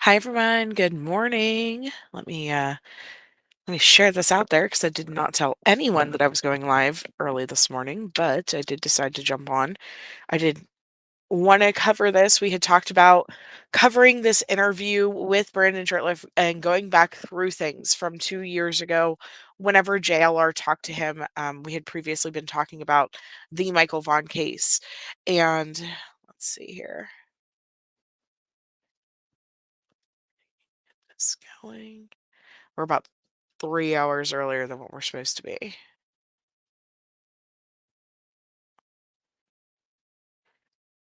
Hi everyone, good morning. Let me share this out there because I did not tell anyone that I was going live early this morning, but I did decide to jump on. I did want to cover this. We had talked about covering this interview with Brandon Shurtliff and going back through things from 2 years ago whenever JLR talked to him. We had previously been talking about the Michael Vaughn case. And let's see here. It's going. We're about 3 hours earlier than what we're supposed to be.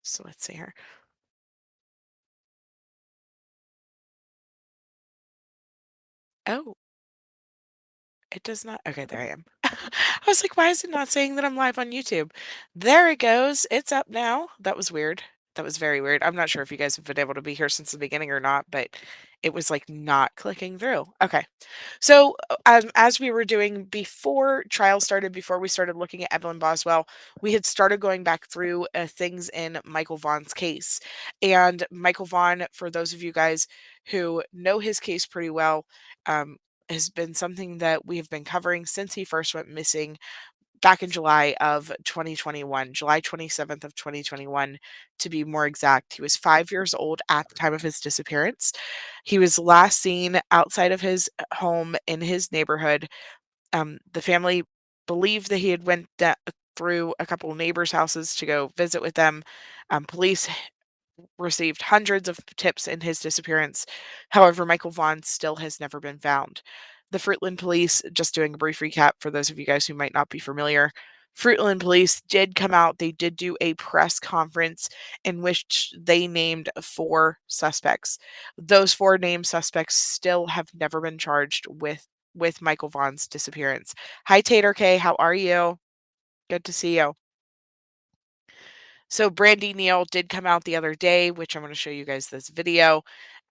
So let's see here. Oh, it does not. Okay, there I am. I was like, why is it not saying that I'm live on YouTube? There it goes. It's up now. That was weird. That was very weird. I'm not sure if you guys have been able to be here since the beginning or not, but it was like not clicking through. Okay. So, as we were doing before trial started, before we started looking at Evelyn Boswell, we had started going back through things in Michael Vaughn's case. And Michael Vaughn, for those of you guys who know his case pretty well, has been something that we have been covering since he first went missing back in July of 2021, July 27th of 2021 to be more exact. He was 5 years old at the time of his disappearance. He was last seen outside of his home in his neighborhood. The family believed that he had went through a couple of neighbors' houses to go visit with them. Police received hundreds of tips in his disappearance. However, Michael Vaughn still has never been found. The Fruitland Police, just doing a brief recap for those of you guys who might not be familiar, Fruitland Police did come out. They did do a press conference in which they named 4 suspects. Those 4 named suspects still have never been charged with Michael Vaughn's disappearance. Hi, Tater K. How are you? Good to see you. So Brandy Neal did come out the other day, which I'm going to show you guys this video.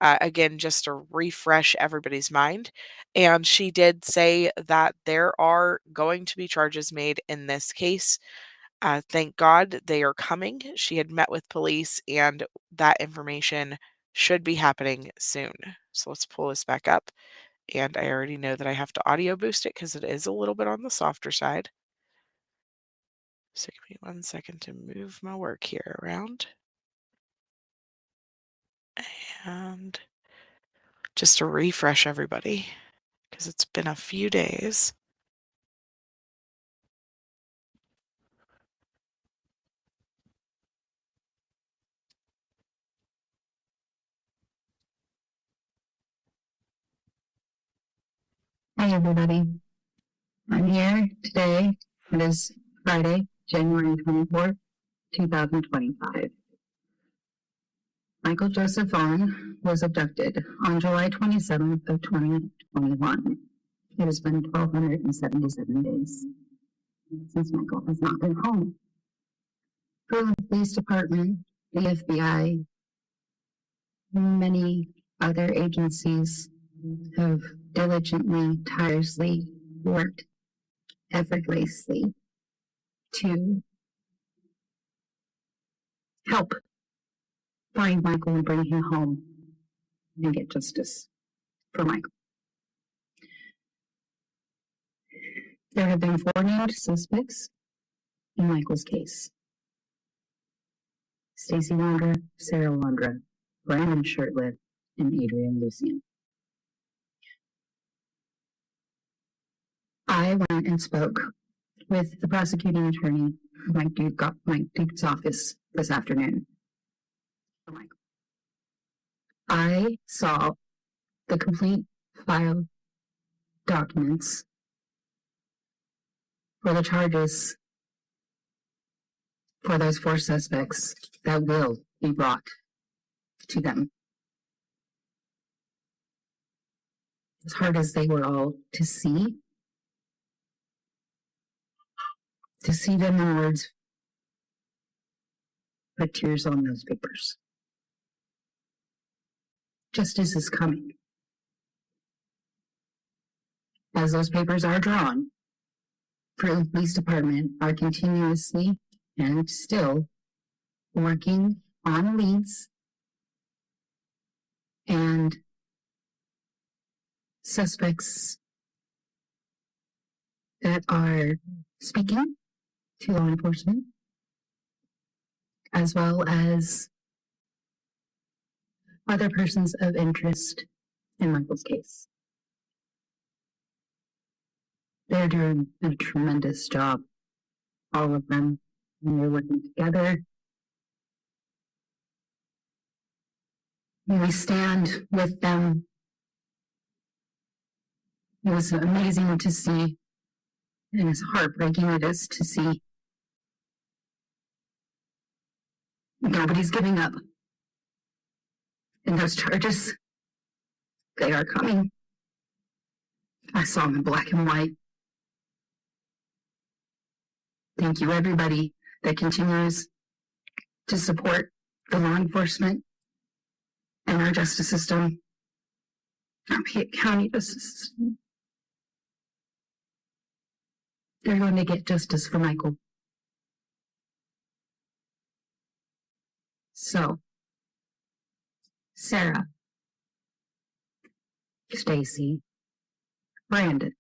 Again, just to refresh everybody's mind. And she did say that there are going to be charges made in this case. Thank God they are coming. She had met with police, and that information should be happening soon. So let's pull this back up. And I already know that I have to audio boost it because it is a little bit on the softer side. So give me 1 second to move my work here around. And just to refresh everybody, because it's been a few days. Hi, everybody. I'm here today. It is Friday, January 24th, 2025. Michael Joseph Vaughn was abducted on July 27th of 2021. It has been 1,277 days since Michael has not been home. The Police Department, the FBI, and many other agencies have diligently, tirelessly worked effortlessly to help find Michael and bring him home and get justice for Michael. There have been 4 named suspects in Michael's case: Stacy Wondra, Sarah Wondra, Brandon Shurtliff, and Adrian Lucian. I went and spoke with the prosecuting attorney, Mike Duke's office this afternoon for Michael. I saw the complete file documents for the charges for those 4 suspects that will be brought to them. As hard as they were all to see them in words put tears on those papers. Justice is coming. As those papers are drawn, the police department are continuously and still working on leads and suspects that are speaking to law enforcement, as well as other persons of interest in Michael's case. They're doing a tremendous job, all of them, and they're working together. We stand with them. It was amazing to see, and as heartbreaking it is to see. Nobody's giving up. And those charges, they are coming. I saw them in black and white. Thank you, everybody that continues to support the law enforcement and our justice system, our Piatt County justice system. They're going to get justice for Michael. So, Sarah, Stacy, Brandon,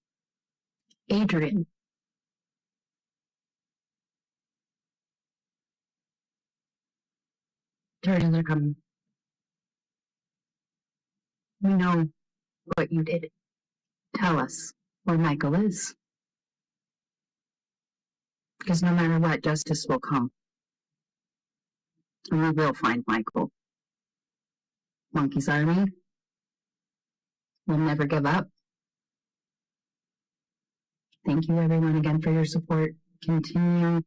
Adrian, charges are coming. We know what you did. Tell us where Michael is. Because no matter what, justice will come. And we will find Michael. Monkey's Army will never give up. Thank you, everyone, again for your support. Continue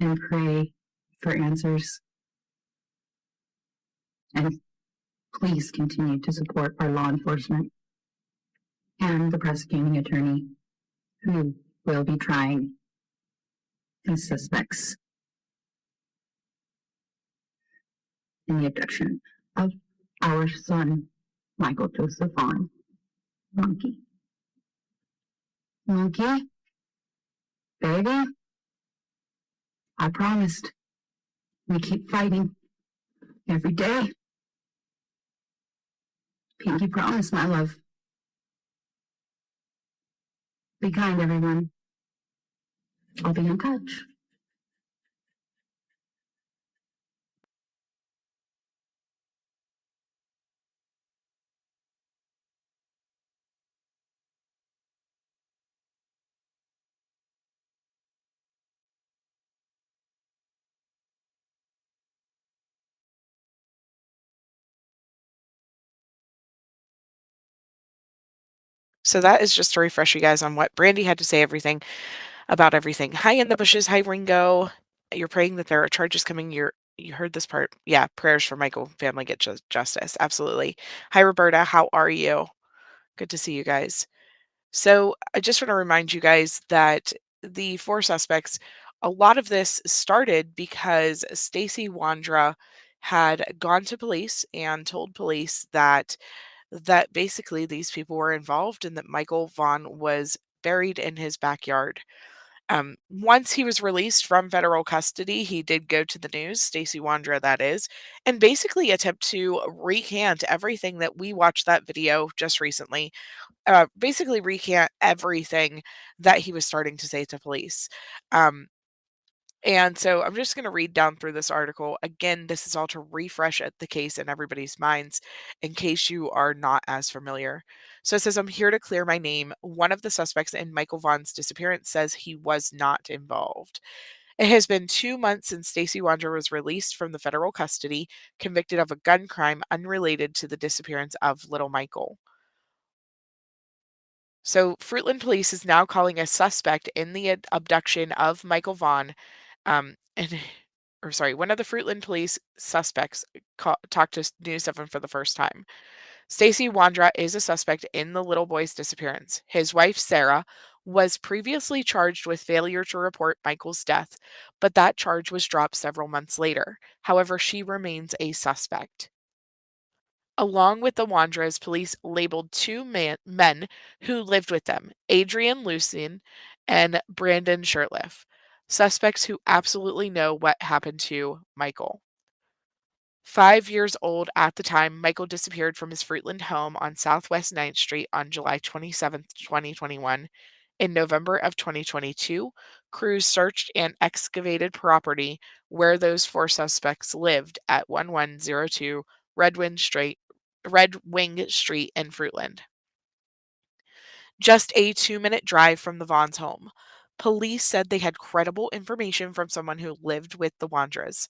and pray for answers. And please continue to support our law enforcement and the prosecuting attorney who will be trying these suspects in the abduction of our son, Michael Joseph Vaughn. Monkey. Monkey? Baby? I promised. We keep fighting every day. Pinky promise, my love. Be kind, everyone. I'll be in touch. So that is just to refresh you guys on what Brandy had to say about everything. Hi in the bushes. Hi, Ringo. You're praying that there are charges coming. You heard this part. Yeah, prayers for Michael family get justice. Absolutely. Hi, Roberta. How are you? Good to see you guys. So I just want to remind you guys that the 4 suspects, a lot of this started because Stacy Wandra had gone to police and told police that basically these people were involved and that Michael Vaughn was buried in his backyard. Once he was released from federal custody, he did go to the news, Stacy Wandra that is, and basically attempt to recant everything that we watched that video just recently, basically recant everything that he was starting to say to police. Um, and so I'm just going to read down through this article. Again, this is all to refresh the case in everybody's minds in case you are not as familiar. So it says, I'm here to clear my name. One of the suspects in Michael Vaughn's disappearance says he was not involved. It has been 2 months since Stacy Wander was released from the federal custody, convicted of a gun crime unrelated to the disappearance of little Michael. So Fruitland Police is now calling a suspect in the abduction of Michael Vaughn And or sorry, one of the Fruitland police suspects talked to News 7 for the first time. Stacy Wandra is a suspect in the little boy's disappearance. His wife, Sarah, was previously charged with failure to report Michael's death, but that charge was dropped several months later. However, she remains a suspect. Along with the Wandras, police labeled two men who lived with them, Adrian Lucien and Brandon Shurtliff, suspects who absolutely know what happened to Michael. 5 years old at the time, Michael disappeared from his Fruitland home on Southwest 9th Street on July 27th, 2021. In November of 2022, crews searched and excavated property where those four suspects lived at 1102 Red Wing Street in Fruitland, just a 2-minute drive from the Vaughn's home. Police said they had credible information from someone who lived with the Wandras,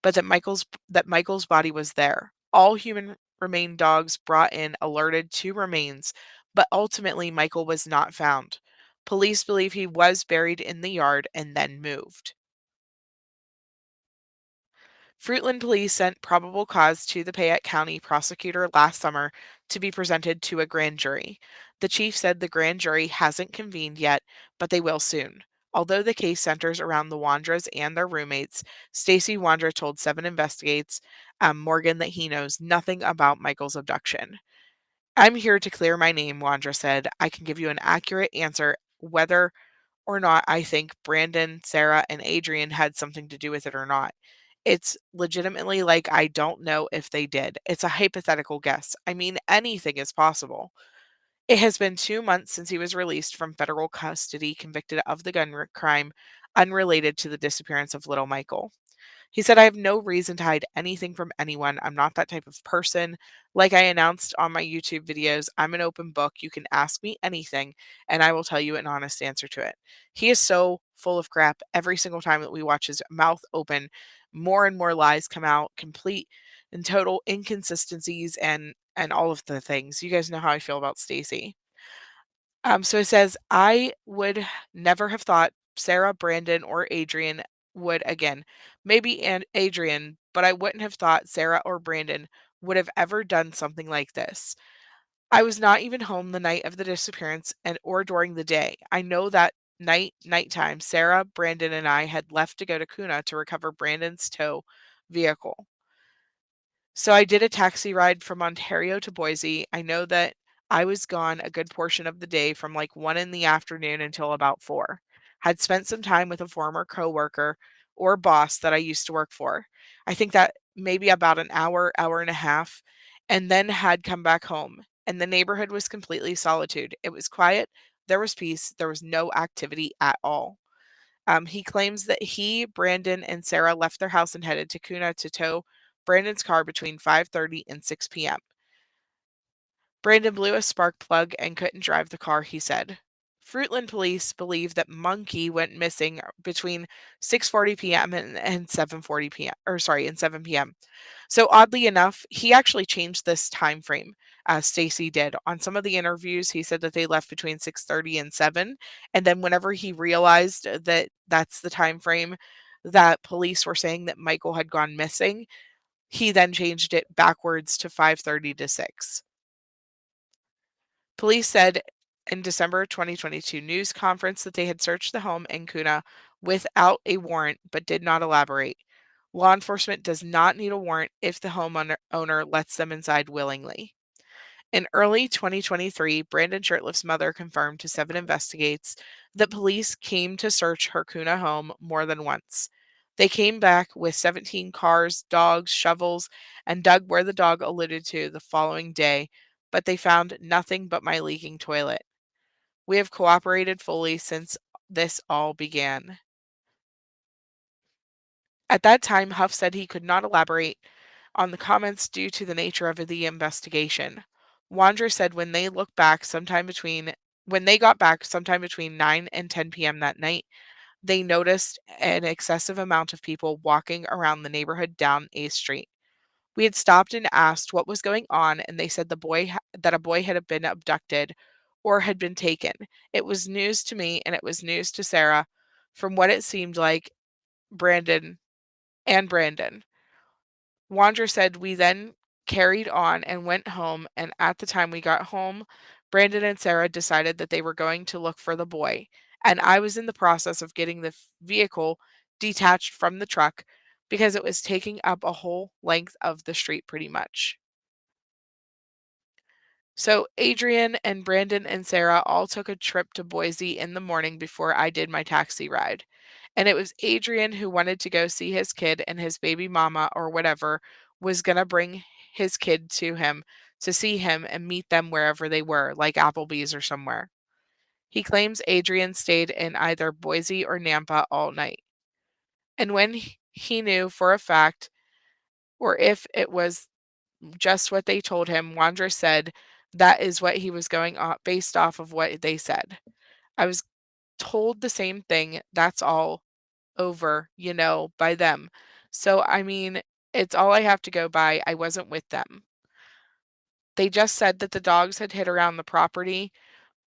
but that Michael's body was there. All human remain dogs brought in alerted two remains, but ultimately Michael was not found. Police believe he was buried in the yard and then moved. Fruitland police sent probable cause to the Payette County prosecutor last summer to be presented to a grand jury. The chief said the grand jury hasn't convened yet, but they will soon. Although the case centers around the Wandras and their roommates, Stacy Wandra told Seven Investigates Morgan that he knows nothing about Michael's abduction. I'm here to clear my name, Wandra said. I can give you an accurate answer whether or not I think Brandon, Sarah, and Adrian had something to do with it or not. It's legitimately like I don't know if they did. It's a hypothetical guess. I mean, anything is possible. It has been 2 months since he was released from federal custody, convicted of the crime unrelated to the disappearance of little Michael. He said, I have no reason to hide anything from anyone. I'm not that type of person. Like I announced on my YouTube videos, I'm an open book. You can ask me anything, and I will tell you an honest answer to it. He is so full of crap every single time that we watch his mouth open. More and more lies come out, complete and total inconsistencies and all of the things. You guys know how I feel about Stacy. So it says, I would never have thought Sarah, Brandon, or Adrian would again. Maybe Adrian, but I wouldn't have thought Sarah or Brandon would have ever done something like this. I was not even home the night of the disappearance and or during the day. I know that nighttime, Sarah, Brandon, and I had left to go to Kuna to recover Brandon's tow vehicle. So I did a taxi ride from Ontario to Boise. I know that I was gone a good portion of the day from like 1 in the afternoon until about 4. Had spent some time with a former coworker or boss that I used to work for. I think that maybe about an hour, hour and a half, and then had come back home. And the neighborhood was completely solitude. It was quiet, there was peace, there was no activity at all. He claims that he, Brandon, and Sarah left their house and headed to Kuna to tow Brandon's car between 5:30 and 6 p.m. Brandon blew a spark plug and couldn't drive the car, he said. Fruitland police believe that Monkey went missing between 6:40 p.m. and 7:40 p.m. or sorry, and 7 p.m. So oddly enough, he actually changed this time frame as Stacy did. On some of the interviews, he said that they left between 6:30 and 7, and then whenever he realized that that's the time frame that police were saying that Michael had gone missing, he then changed it backwards to 5:30 to 6. Police said in December 2022 news conference that they had searched the home in Kuna without a warrant but did not elaborate. Law enforcement does not need a warrant if the homeowner lets them inside willingly. In early 2023, Brandon Shurtliff's mother confirmed to Seven Investigates that police came to search her Kuna home more than once. They came back with 17 cars, dogs, shovels, and dug where the dog alluded to the following day, but they found nothing but my leaking toilet. We have cooperated fully since this all began. At that time, Huff said he could not elaborate on the comments due to the nature of the investigation. Wander said when they got back sometime between 9 and 10 p.m. that night, they noticed an excessive amount of people walking around the neighborhood down A Street. We had stopped and asked what was going on, and they said that a boy had been abducted or had been taken. It was news to me and it was news to Sarah. From what it seemed like, Brandon and Brandon. Wander said we then carried on and went home, and at the time we got home, Brandon and Sarah decided that they were going to look for the boy, and I was in the process of getting the vehicle detached from the truck because it was taking up a whole length of the street pretty much. So Adrian and Brandon and Sarah all took a trip to Boise in the morning before I did my taxi ride. And it was Adrian who wanted to go see his kid, and his baby mama or whatever was going to bring his kid to him to see him and meet them wherever they were, like Applebee's or somewhere. He claims Adrian stayed in either Boise or Nampa all night. And when he knew for a fact, or if it was just what they told him, Wandra said that is what he was going off based off of what they said. I was told the same thing. That's all over, by them. So, I mean, it's all I have to go by. I wasn't with them. They just said that the dogs had hit around the property,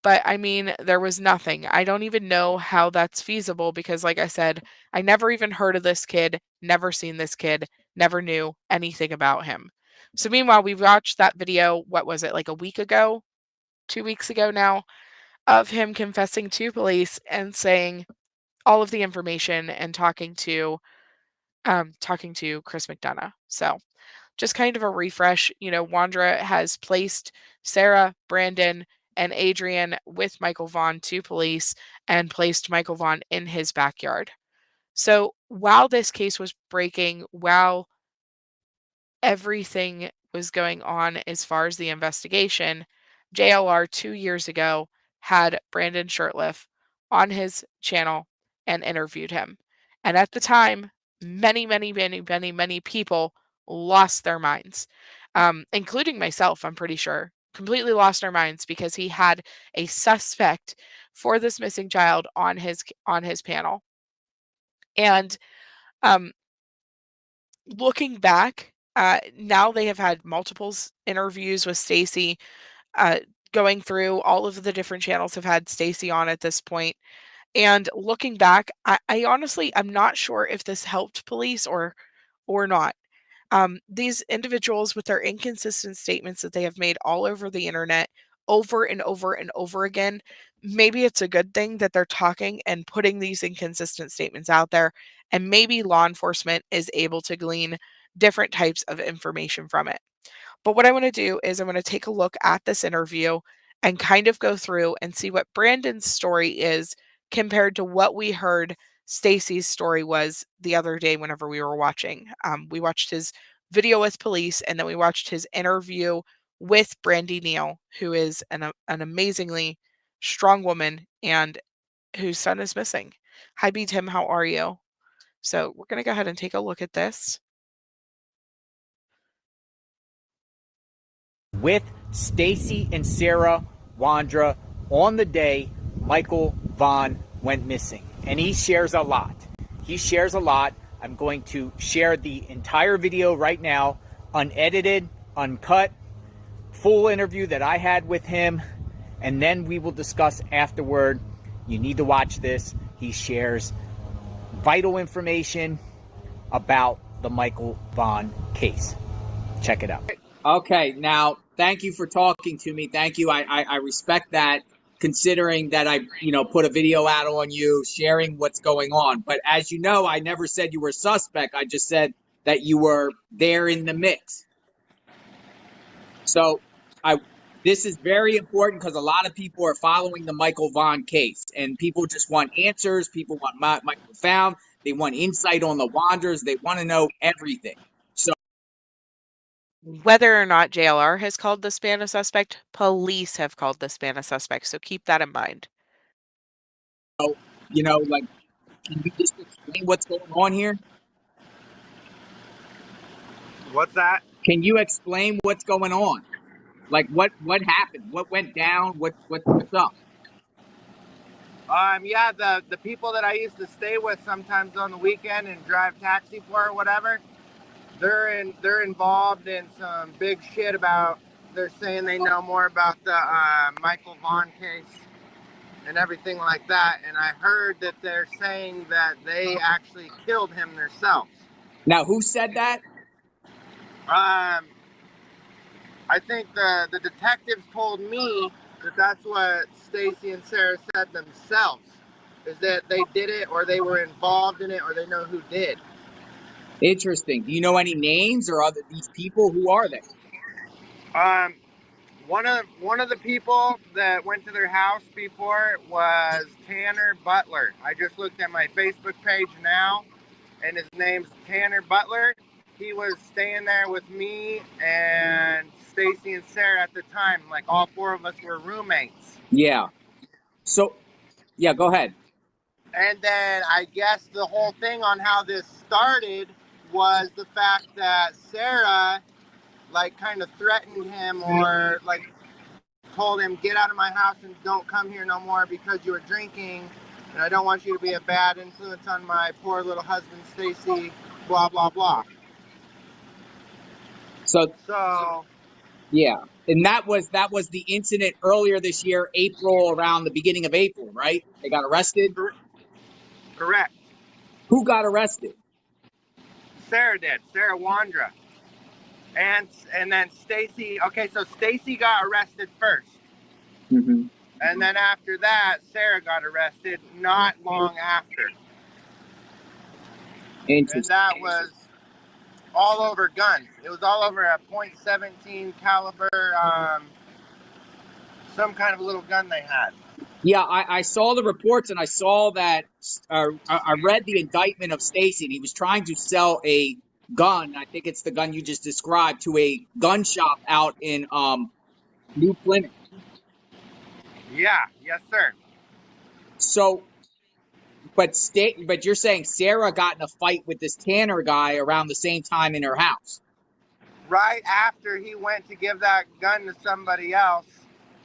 but I mean, there was nothing. I don't even know how that's feasible because, like I said, I never even heard of this kid, never seen this kid, never knew anything about him. So, meanwhile, we watched that video, what was it, like a week ago, 2 weeks ago now, of him confessing to police and saying all of the information and talking to Chris McDonough. So, just kind of a refresh. Wandra has placed Sarah, Brandon, and Adrian with Michael Vaughn to police and placed Michael Vaughn in his backyard. So while this case was breaking, while everything was going on as far as the investigation, JLR 2 years ago had Brandon Shurtliff on his channel and interviewed him. And at the time, many, many, many, many, many people lost their minds, including myself, I'm pretty sure. Completely lost our minds because he had a suspect for this missing child on his panel. And um, looking back, now they have had multiple interviews with Stacy. Uh, going through all of the different channels have had Stacy on at this point. And looking back, I honestly I'm not sure if this helped police or not. These individuals with their inconsistent statements that they have made all over the internet over and over and over again, maybe it's a good thing that they're talking and putting these inconsistent statements out there, and maybe law enforcement is able to glean different types of information from it. But what I want to do is I'm going to take a look at this interview and kind of go through and see what Brandon's story is compared to what we heard Stacy's story was the other day whenever we were watching. We watched his video with police, and then we watched his interview with Brandy Neal, who is an amazingly strong woman and whose son is missing. Hi, B. Tim, how are you? So we're going to go ahead and take a look at this. With Stacy and Sarah Wandra on the day Michael Vaughn went missing. And he shares a lot. He shares a lot. I'm going to share the entire video right now, unedited, uncut, full interview that I had with him. And then we will discuss afterward. You need to watch this. He shares vital information about the Michael Vaughn case. Check it out. Okay, now thank you for talking to me. Thank you. I respect that, considering that I put a video out on you sharing what's going on. But as you know, I never said you were a suspect. I just said that you were there in the mix. So this is very important because a lot of people are following the Michael Vaughn case, and people just want answers. People want Michael found. They want insight on the Wanderers. They want to know everything. So Whether or not JLR has called this man a suspect, police have called this man a suspect, so keep that in mind. like, can you just explain what's going on here? What's that? Can you explain what's going on? Like, what happened? What went down? What's up? Yeah, the people that I used to stay with sometimes on the weekend and drive taxi for or whatever, they're involved in some big shit about. They're saying they know more about the Michael Vaughn case and everything like that. And I heard that they're saying that they actually killed him themselves. Now, who said that? Um, I think the detectives told me that that's what Stacy and Sarah said themselves, is that they did it or they were involved in it or they know who did. Interesting. Do you know any names or other these people? Who are they? Um, one of the people that went to their house before was Tanner Butler. I just looked at my Facebook page now, and his name's Tanner Butler. He was staying there with me and Stacy and Sarah at the time. Like all four of us were roommates. Yeah. So, yeah, go ahead. And then I guess the whole thing on how this started was the fact that Sarah like kind of threatened him or like told him, get out of my house and don't come here no more because you were drinking and I don't want you to be a bad influence on my poor little husband Stacy, blah blah blah. So Yeah. And that was the incident earlier this year, April, around the beginning of April, right? They got arrested. correct. Who got arrested? Sarah did. Sarah Wandra. And then Stacy. Okay, so Stacy got arrested first. Mm-hmm. And then after that, Sarah got arrested not long after. Interesting. And that was all over guns. It was all over a .17 caliber, some kind of little gun they had. Yeah, I saw the reports and I saw that I read the indictment of Stacy, and he was trying to sell a gun. I think it's the gun you just described, to a gun shop out in New Plymouth. Yeah, yes, sir. So, but you're saying Sarah got in a fight with this Tanner guy around the same time in her house. Right after he went to give that gun to somebody else,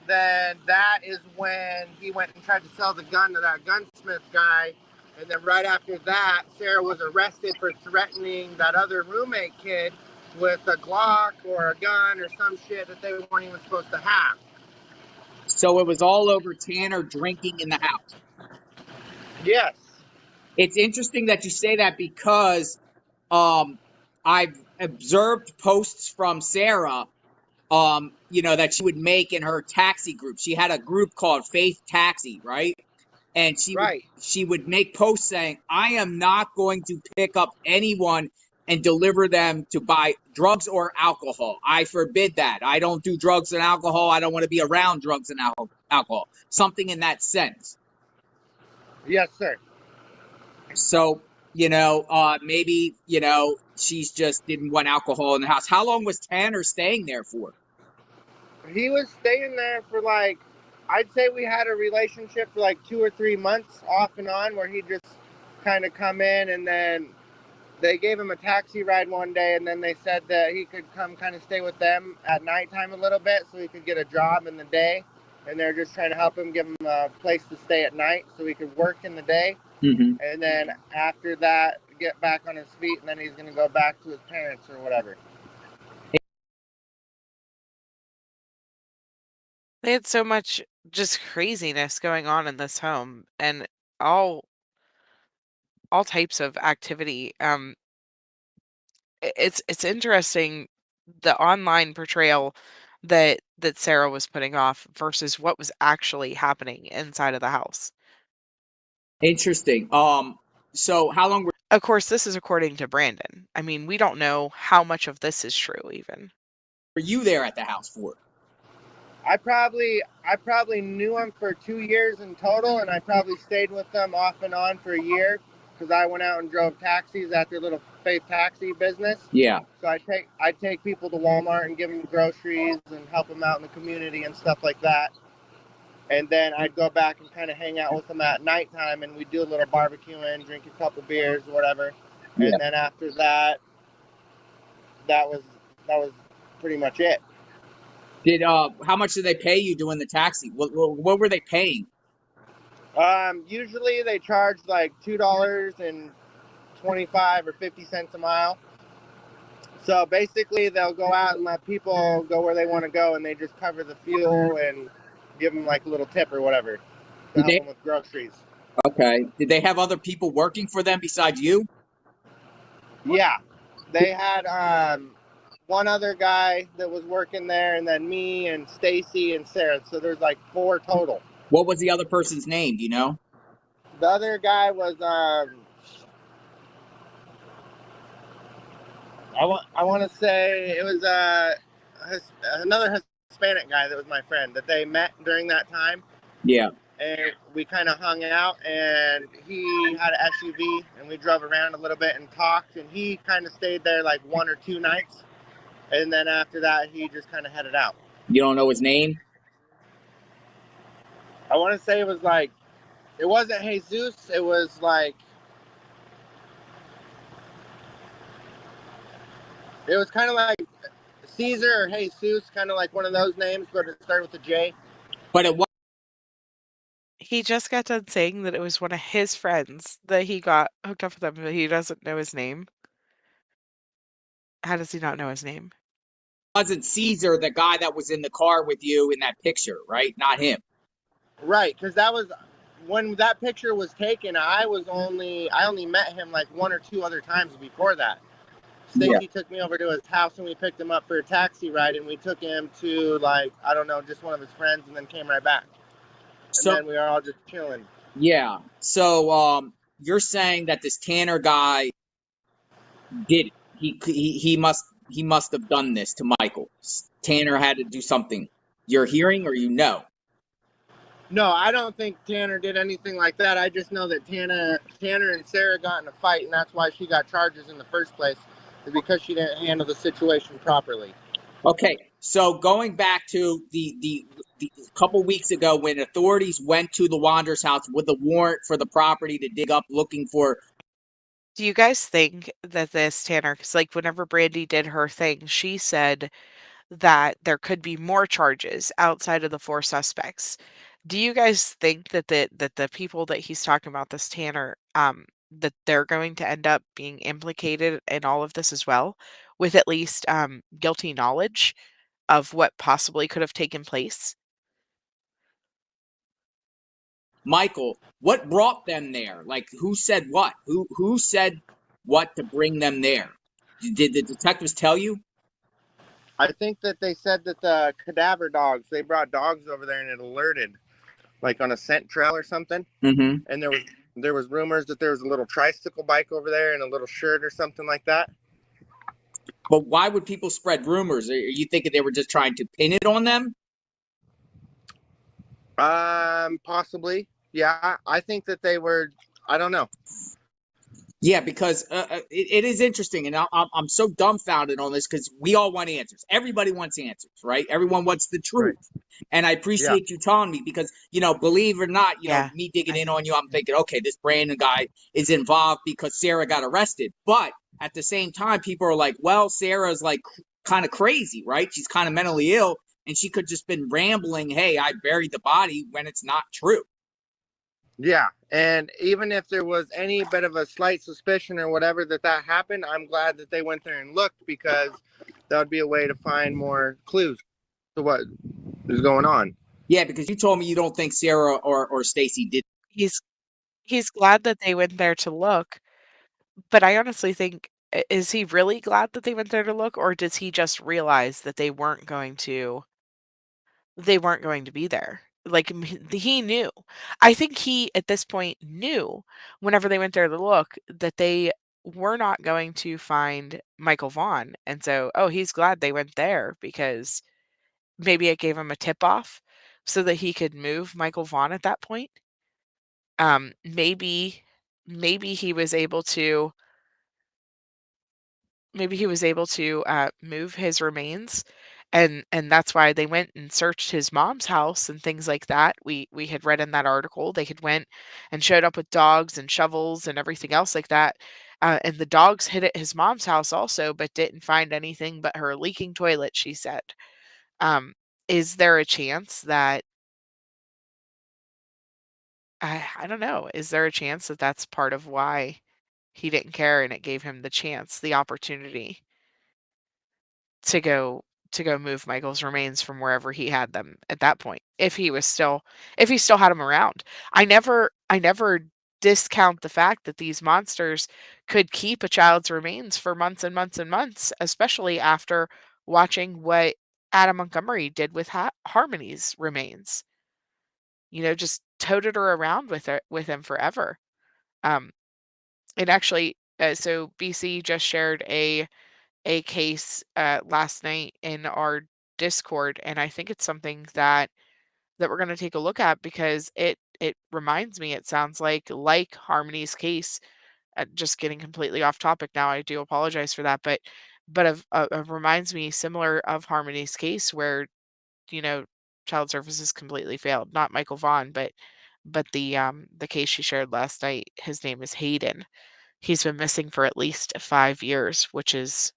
then that is when he went and tried to sell the gun to that gunsmith guy. And then right after that, Sarah was arrested for threatening that other roommate kid with a Glock or a gun or some shit that they weren't even supposed to have. So it was all over Tanner drinking in the house. Yes. It's interesting that you say that because I've observed posts from Sarah, that she would make in her taxi group. She had a group called Faith Taxi, right? And she would make posts saying, I am not going to pick up anyone and deliver them to buy drugs or alcohol. I forbid that. I don't do drugs and alcohol. I don't want to be around drugs and alcohol. Something in that sense. Yes, sir. So, maybe, she's just didn't want alcohol in the house. How long was Tanner staying there for? He was staying there for like, I'd say we had a relationship for like 2 or 3 months off and on, where he'd just kind of come in, and then they gave him a taxi ride one day, and then they said that he could come kind of stay with them at nighttime a little bit so he could get a job in the day. And they're just trying to help him, give him a place to stay at night so he could work in the day. Mm-hmm. And then after that, get back on his feet, and then he's going to go back to his parents or whatever. They had so much just craziness going on in this home, and all types of activity. It's interesting, the online portrayal that Sarah was putting off versus what was actually happening inside of the house. Interesting. So how long were Of course, this is according to Brandon. I mean, we don't know how much of this is true even. you there at the house for? I probably knew him for 2 years in total, and I probably stayed with them off and on for a year because I went out and drove taxis at their little Faith Taxi business. Yeah. So I take people to Walmart and give them groceries and help them out in the community and stuff like that. And then I'd go back and kind of hang out with them at nighttime, and we'd do a little barbecuing, drink a couple beers, whatever. Yeah. And then after that, that was pretty much it. Did how much did they pay you doing the taxi? What were they paying? Usually they charge like $2.25 or 50 cents a mile. So basically they'll go out and let people go where they want to go, and they just cover the fuel and give them like a little tip or whatever. to Did help they? them with groceries. Okay. Did they have other people working for them besides you? Yeah, they had one other guy that was working there, and then me and Stacy and Sarah. So there's like 4 total. What was the other person's name? Do you know? The other guy was I want to say it was another Hispanic guy that was my friend that they met during that time, Yeah. and we kind of hung out. And he had an SUV, and we drove around a little bit and talked. And he kind of stayed there like 1 or 2 nights, and then after that, he just kind of headed out. You don't know his name? I want to say it was like it wasn't Jesus. It was like it was kind of like Caesar or Jesus, kind of like one of those names, but it started with a J. But it was. He just got done saying that it was one of his friends that he got hooked up with him, but he doesn't know his name. How does he not know his name? Wasn't Caesar the guy that was in the car with you in that picture, right? Not him. Right, because that was when that picture was taken. I only met him like 1 or 2 other times before that. Yeah. Stacy took me over to his house and we picked him up for a taxi ride, and we took him to like I don't know, just one of his friends, and then came right back. And So then we were all just chilling. yeah. So you're saying that this Tanner guy did it. He must have done this to Michael. Tanner had to do something. You're hearing or you know? No, I don't think Tanner did anything like that. I just know that Tanner and Sarah got in a fight, and that's why she got charges in the first place, is because she didn't handle the situation properly. Okay, so going back to the couple weeks ago when authorities went to the Wanderers house with a warrant for the property to dig up looking for. Do you guys think that this Tanner, because like whenever Brandy did her thing, she said that there could be more charges outside of the 4 suspects. Do you guys think that the people that he's talking about, this Tanner, that they're going to end up being implicated in all of this as well, with at least guilty knowledge of what possibly could have taken place? Michael, what brought them there? Like who said what? Who said what to bring them there? Did the detectives tell you? I think that they said that the cadaver dogs, they brought dogs over there and it alerted, like on a scent trail or something. Mm-hmm. And there was rumors that there was a little tricycle bike over there and a little shirt or something like that. But why would people spread rumors? Are you thinking they were just trying to pin it on them? Possibly. Yeah, I think that they were. I don't know. Yeah, because it is interesting, and I'm so dumbfounded on this because we all want answers. Everybody wants answers, right? Everyone wants the Right. truth, and I Yeah. appreciate you telling me because believe it or not, Yeah, me digging I in on you, I'm thinking, okay, this Brandon guy is involved because Sarah got arrested, but at the same time, people are like, well, Sarah's like kind of crazy, right? She's kind of mentally ill, and she could just been rambling, hey, I buried the body when it's not true. Yeah, and even if there was any bit of a slight suspicion or whatever that happened, I'm glad that they went there and looked, because that would be a way to find more clues to what is going on. Yeah, because you told me you don't think Sarah or Stacy did. he's he's glad that they went there to look, but I honestly think, is he really glad that they went there to look, or does he just realize that they weren't going to be there? Like, he knew. I think he, at this point, knew whenever they went there to look that they were not going to find Michael Vaughn, and so, oh, he's glad they went there because maybe it gave him a tip off so that he could move Michael Vaughn at that point. Maybe he was able to move his remains, and that's why they went and searched his mom's house and things like that. We had read in that article they had went and showed up with dogs and shovels and everything else like that, and the dogs hid at his mom's house also, but didn't find anything but her leaking toilet, she said. Um, is there a chance that I don't know, is there a chance that that's part of why he didn't care and it gave him the opportunity to go to go move Michael's remains from wherever he had them at that point, if he still had him around. I never discount the fact that these monsters could keep a child's remains for months and months and months, especially after watching what Adam Montgomery did with Harmony's remains. Just toted her around with him forever. Um, and actually, so BC just shared a case last night in our Discord, and I think it's something that we're going to take a look at, because it reminds me, it sounds like Harmony's case. Just getting completely off topic now, I do apologize for that, but reminds me similar of Harmony's case, where you know child services completely failed. Not Michael Vaughn, but the case she shared last night. His name is Hayden. He's been missing for at least 5 years, which is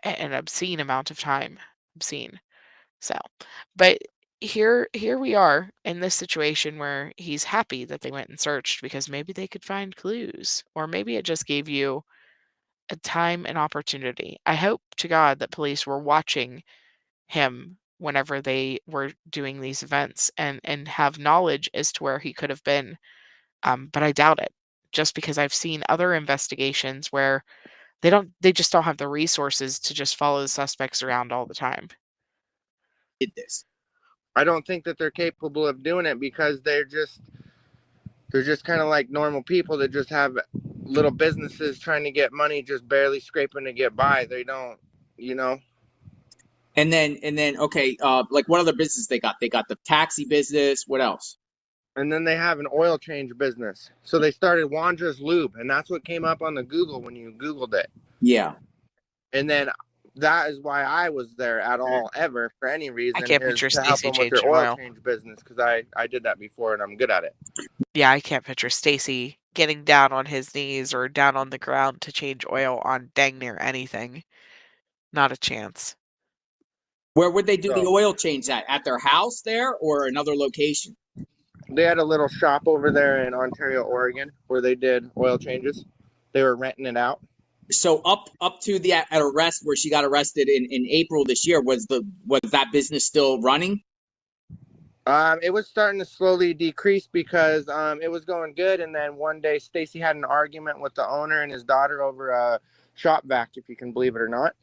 an obscene amount of time. Obscene. So, but here we are in this situation where he's happy that they went and searched, because maybe they could find clues, or maybe it just gave you a time and opportunity. I hope to God that police were watching him whenever they were doing these events, and have knowledge as to where he could have been. But I doubt it, just because I've seen other investigations where they just don't have the resources to just follow the suspects around all the time. Did this. I don't think that they're capable of doing it, because they're just kind of like normal people that just have little businesses trying to get money, just barely scraping to get by. They don't, you know. And then okay, like what other business they got? They got the taxi business. What else? And then they have an oil change business. So they started Wandra's Lube, and that's what came up on the Google when you Googled it. Yeah. And then that is why I was there at all, ever, for any reason, I can't is picture to help Stacy them with their changing oil oil. change business, because I did that before and I'm good at it. Yeah, I can't picture Stacy getting down on his knees or down on the ground to change oil on dang near anything. Not a chance. Where would they do the So oil change at their house there, or another location? they had a little shop over there in Ontario, Oregon, where they did oil changes. They were renting it out. So up to the at arrest where she got arrested in April this year, was that business still running? It was starting to slowly decrease, because it was going good, and then one day Stacy had an argument with the owner and his daughter over a shop vac, if you can believe it or not.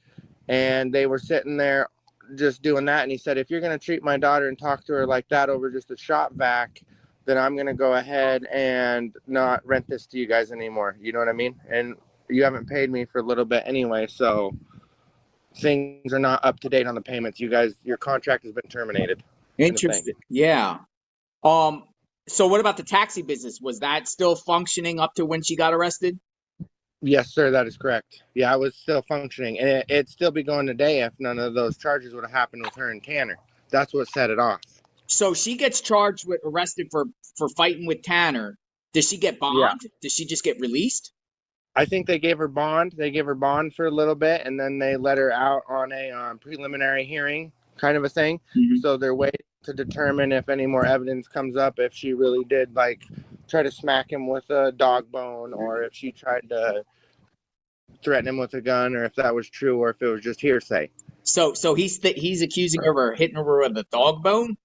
And they were sitting there just doing that, and he said, if you're going to treat my daughter and talk to her like that over just a shop vac, then I'm going to go ahead and not rent this to you guys anymore. You know what I mean? And you haven't paid me for a little bit anyway, so things are not up to date on the payments. You guys, your contract has been terminated. Interesting. Yeah. So what about the taxi business? Was that still functioning up to when she got arrested? Yes, sir, that is correct. Yeah, I was still functioning, and it'd still be going today if none of those charges would have happened with her and Tanner. That's what set it off. So she gets arrested for fighting with Tanner. Does she get bond? Yeah. Does she just get released? I think they gave her bond. They gave her bond for a little bit, and then they let her out on a preliminary hearing kind of a thing. Mm-hmm. So they're waiting to determine if any more evidence comes up, if she really did try to smack him with a dog bone, or if she tried to threaten him with a gun, or if that was true, or if it was just hearsay. So he's accusing her of hitting her with a dog bone?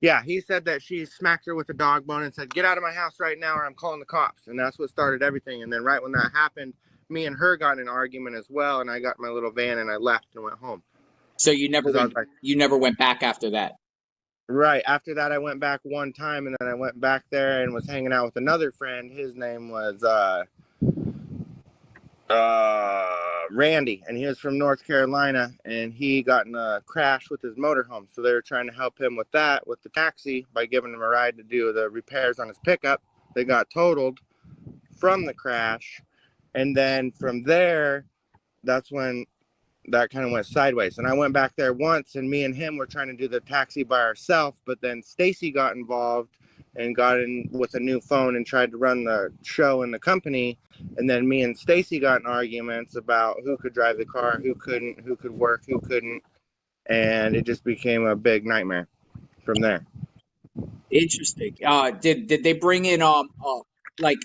Yeah, he said that she smacked her with a dog bone and said, get out of my house right now or I'm calling the cops. And that's what started everything. And then right when that happened, me and her got in an argument as well, and I got my little van and I left and went home. So you never went back after that? Right. After that, I went back one time, and then I went back there and was hanging out with another friend. His name was Randy, and he was from North Carolina, and he got in a crash with his motorhome. So they were trying to help him with that, with the taxi, by giving him a ride to do the repairs on his pickup. They got totaled from the crash, and then from there, that's when that kind of went sideways. And I went back there once, and me and him were trying to do the taxi by ourselves, but then Stacy got involved and got in with a new phone and tried to run the show in the company. And then me and Stacy got in arguments about who could drive the car, who couldn't, who could work, who couldn't. And it just became a big nightmare from there. Interesting. Did they bring in like,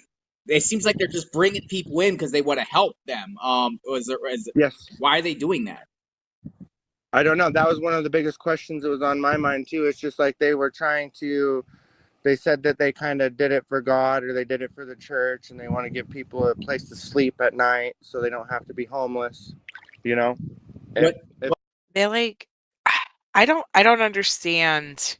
it seems like they're just bringing people in because they want to help them. Yes. Why are they doing that? I don't know. That was one of the biggest questions that was on my mind too. It's just like they were trying to. They said that they kind of did it for God or they did it for the church, and they want to give people a place to sleep at night so they don't have to be homeless. You know, if, What if They like I don't understand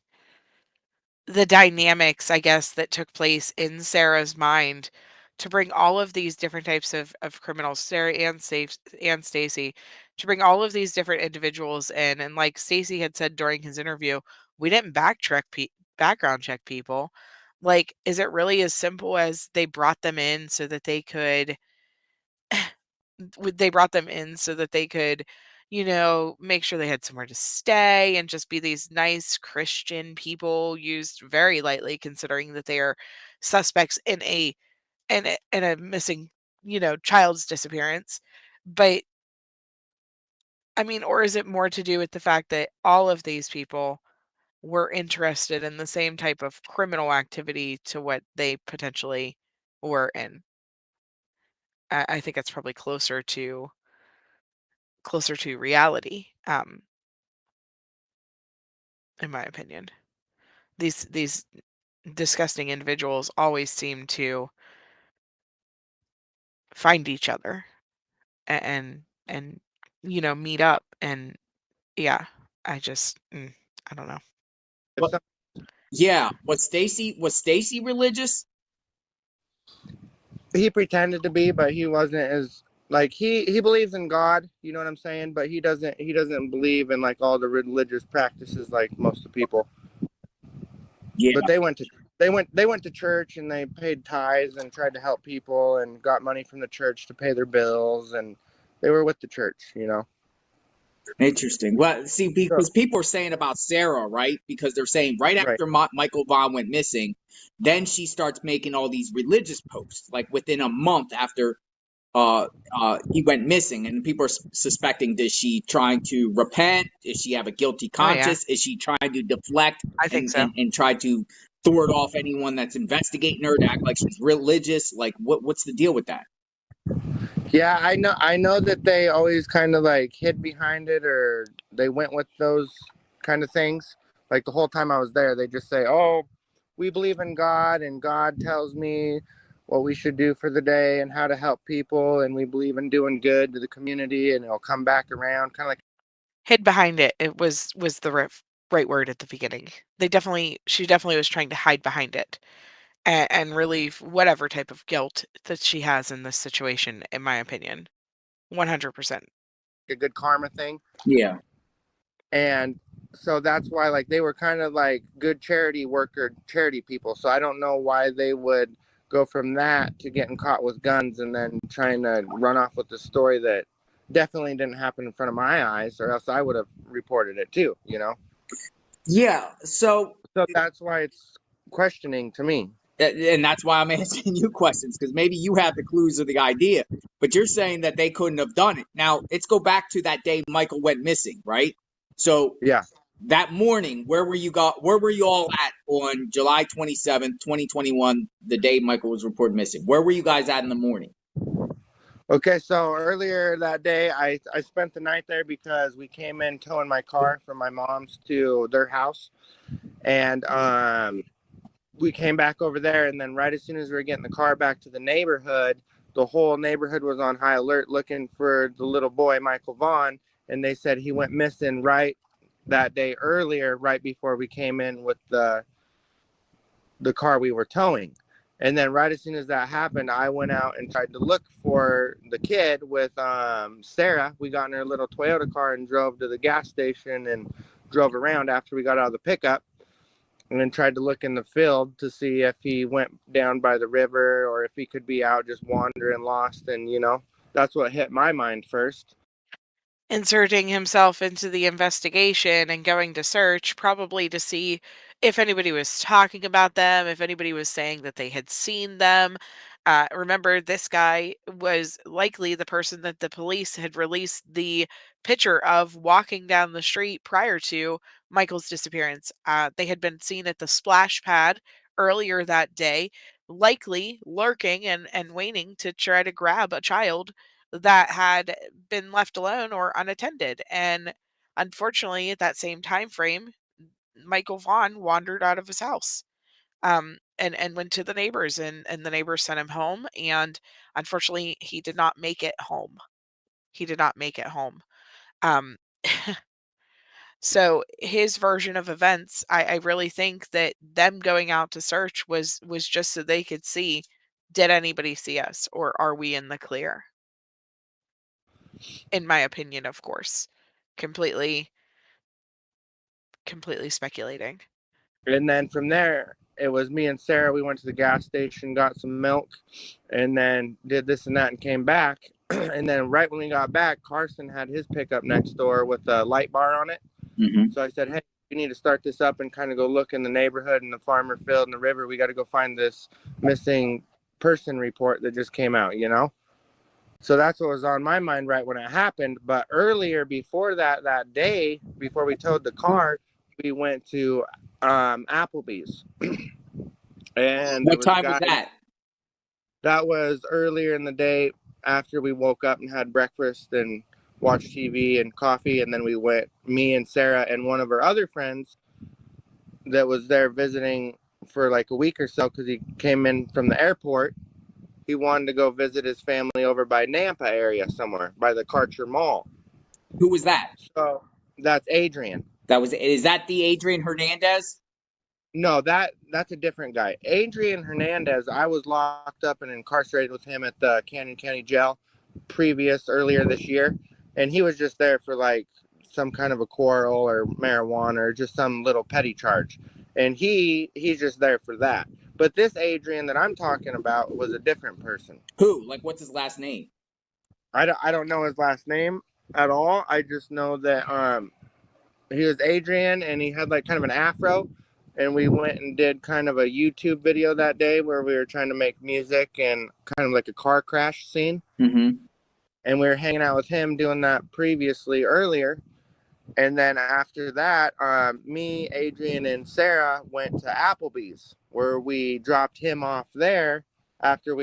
the dynamics, I guess, that took place in Sarah's mind to bring all of these different types of criminals, Sarah and Stacy, to bring all of these different individuals in. And like Stacy had said during his interview, we didn't background check people. Like, is it really as simple as they brought them in so that they could they brought them in so that they could, make sure they had somewhere to stay and just be these nice Christian people used very lightly considering that they are suspects in a missing, child's disappearance. But I mean, or is it more to do with the fact that all of these people were interested in the same type of criminal activity to what they potentially were in? I think it's probably closer to reality, in my opinion. These disgusting individuals always seem to find each other and meet up, and yeah, I don't know. if what some, yeah, was Stacy religious? he pretended to be, but he wasn't as like he believes in God. You know what I'm saying? But he doesn't believe in like all the religious practices like most of the people. Yeah. But they went to church and they paid tithes and tried to help people and got money from the church to pay their bills and they were with the church, you know. Interesting. Well, see, So because people are saying about Sarah, right? Because they're saying right right. after Michael Vaughn went missing, then she starts making all these religious posts, like within a month after he went missing, and people are suspecting: is she trying to repent? Is she have a guilty Oh yeah, conscience? Is she trying to deflect I think and so. and, and try to thwart off anyone that's investigating her to act like she's religious? Like, what's the deal with that? Yeah, I know that they always kind of like hid behind it or they went with those kind of things. Like the whole time I was there, they just say, "Oh, we believe in God and God tells me what we should do for the day and how to help people and we believe in doing good to the community and it'll come back around." Kind of like Hid behind it. It was the right word at the beginning. She definitely was trying to hide behind it and relieve whatever type of guilt that she has in this situation, in my opinion. 100%. a good karma thing. Yeah. And so that's why like they were kind of like good charity worker charity people, so I don't know why they would go from that to getting caught with guns and then trying to run off with the story that definitely didn't happen in front of my eyes or else I would have reported it too, you know. Yeah. So that's why it's questioning to me. And that's why I'm asking you questions, because maybe you have the clues of the idea, but you're saying that they couldn't have done it. Now, let's go back to that day Michael went missing, right? So Yeah. that morning, where were you all at on July 27th, 2021, the day Michael was reported missing? Where were you guys at in the morning? Okay, so earlier that day I spent the night there because we came in towing my car from my mom's to their house and we came back over there, and then right as soon as we were getting the car back to the neighborhood, the whole neighborhood was on high alert looking for the little boy Michael Vaughn, and they said he went missing right that day earlier, right before we came in with the car we were towing. And then right as soon as that happened, I went out and tried to look for the kid with Sarah. We got in her little Toyota car and drove to the gas station and drove around after we got out of the pickup and then tried to look in the field to see if he went down by the river or if he could be out just wandering lost. And, that's what hit my mind first. Inserting himself into the investigation and going to search, probably to see if anybody was talking about them, if anybody was saying that they had seen them. Remember, this guy was likely the person that the police had released the picture of walking down the street prior to Michael's disappearance. They had been seen at the splash pad earlier that day, likely lurking and waiting to try to grab a child that had been left alone or unattended. And unfortunately, at that same time frame, Michael Vaughn wandered out of his house, and went to the neighbors, and the neighbors sent him home, and unfortunately, he did not make it home. He did not make it home. Um, so his version of events, I really think that them going out to search was just so they could see, did anybody see us or are we in the clear? In my opinion, of course. Completely completely speculating. And then from there, it was me and Sarah. We went to the gas station, got some milk, and then did this and that and came back. And then right when we got back, Carson had his pickup next door with a light bar on it. Mm-hmm. So I said, hey, we need to start this up and kind of go look in the neighborhood and the farmer field and the river. We got to go find this missing person report that just came out, you know? So that's what was on my mind right when it happened. But earlier, before that day, before we towed the car, we went to Applebee's. And there What was a time was guy that? that was earlier in the day after we woke up and had breakfast and watched TV and coffee. And then we went, me and Sarah and one of our other friends that was there visiting for like a week or so because he came in from the airport. He wanted to go visit his family over by Nampa area somewhere by the Karcher Mall. Who was that? So that's Adrian. Is that the Adrian Hernandez? No, that's a different guy. Adrian Hernandez, I was locked up and incarcerated with him at the Canyon County Jail earlier this year. And he was just there for like some kind of a quarrel or marijuana or just some little petty charge. And he's just there for that. But this Adrian that I'm talking about was a different person. Who? Like, what's his last name? I don't know his last name at all. I just know that he was Adrian and he had like kind of an afro. And we went and did kind of a YouTube video that day where we were trying to make music and kind of like a car crash scene. Mm-hmm. And we were hanging out with him doing that earlier. And then after that, me, Adrian, and Sarah went to Applebee's where we dropped him off there after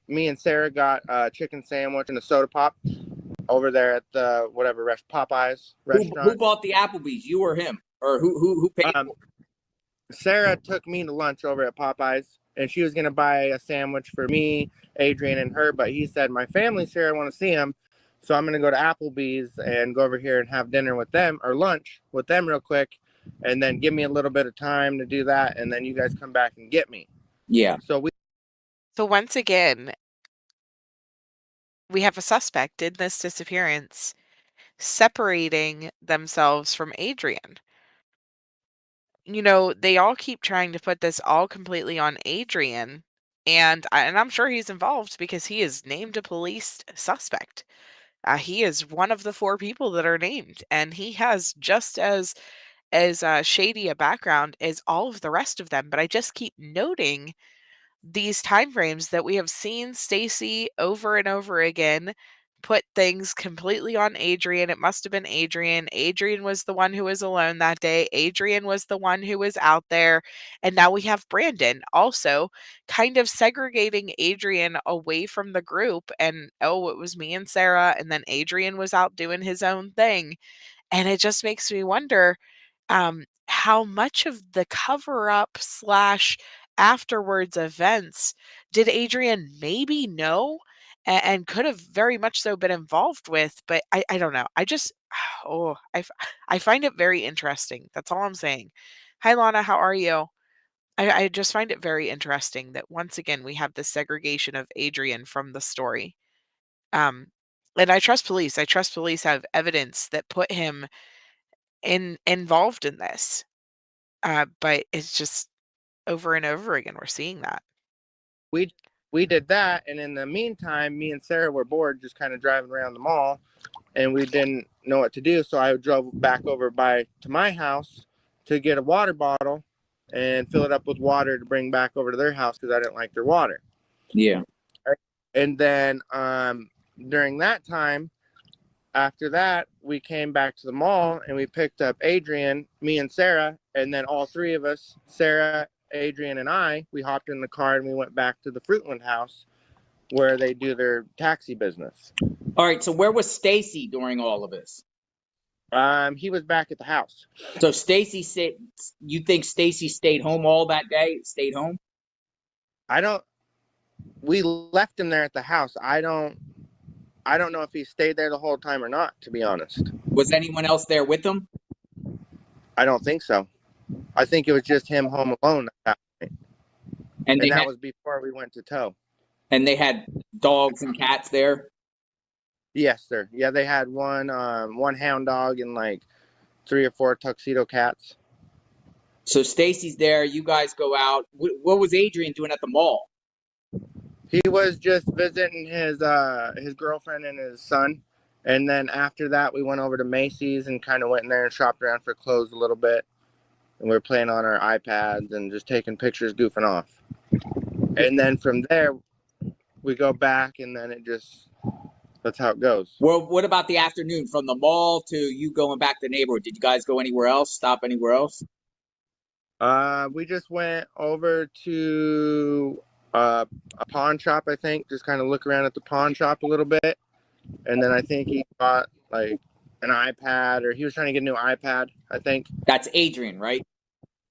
me and Sarah got a chicken sandwich and a soda pop over there at the Popeyes restaurant. Who bought the Applebee's? You or him? Or who paid for it? Sarah took me to lunch over at Popeyes, and she was going to buy a sandwich for me, Adrian, and her, but he said, my family's here, I want to see him, so I'm going to go to Applebee's and go over here and have dinner with them, or lunch with them real quick, and then give me a little bit of time to do that, and then you guys come back and get me. Yeah. So once again, we have a suspect in this disappearance separating themselves from Adrian. You know, they all keep trying to put this all completely on Adrian, and I'm sure he's involved because he is named a police suspect. He is one of the 4 people that are named, and he has just as shady a background as all of the rest of them. But I just keep noting these time frames that we have seen Stacy over and over again put things completely on Adrian. It must have been Adrian. Adrian was the one who was alone that day. Adrian was the one who was out there. And now we have Brandon also kind of segregating Adrian away from the group. And oh, it was me and Sarah. And then Adrian was out doing his own thing. And it just makes me wonder how much of the cover up slash afterwards events did Adrian maybe know and could have very much so been involved with, but I don't know. I just, oh, I find it very interesting. That's all I'm saying. Hi, Lana. How are you? I just find it very interesting that once again we have this segregation of Adrian from the story. Um, and I trust police. I trust police have evidence that put him involved in this. But it's just over and over again, we're seeing that. we did that, and in the meantime, me and Sarah were bored just kind of driving around the mall, and we didn't know what to do, so I drove back over to my house to get a water bottle and fill it up with water to bring back over to their house because I didn't like their water. Yeah. And then during that time, after that, we came back to the mall and we picked up Adrian, me and Sarah, and then all 3 of us, Sarah, Adrian, and I, we hopped in the car and we went back to the Fruitland house where they do their taxi business. All right. So where was Stacy during all of this? He was back at the house. So Stacy said, you think Stacy stayed home all that day? Stayed home? I don't. We left him there at the house. I don't know if he stayed there the whole time or not. To be honest, Was anyone else there with him? I don't think so. I think it was just him home alone at that point, And and they that had was before we went to tow. dogs and cats there. Yes, sir. Yeah, they had one hound dog and like 3 or 4 tuxedo cats. So Stacy's there. You guys go out. What was Adrian doing at the mall? He was just visiting his girlfriend and his son, and then after that we went over to Macy's and kind of went in there and shopped around for clothes a little bit, and we were playing on our iPads and just taking pictures, goofing off. And then from there we go back, and then that's how it goes. Well, what about the afternoon from the mall to you going back to the neighborhood? Did you guys go anywhere else? Stop anywhere else? We just went over to a pawn shop, I think, just kind of look around at the pawn shop a little bit. And then I think he bought like an iPad, or he was trying to get a new iPad, I think. That's Adrian, right?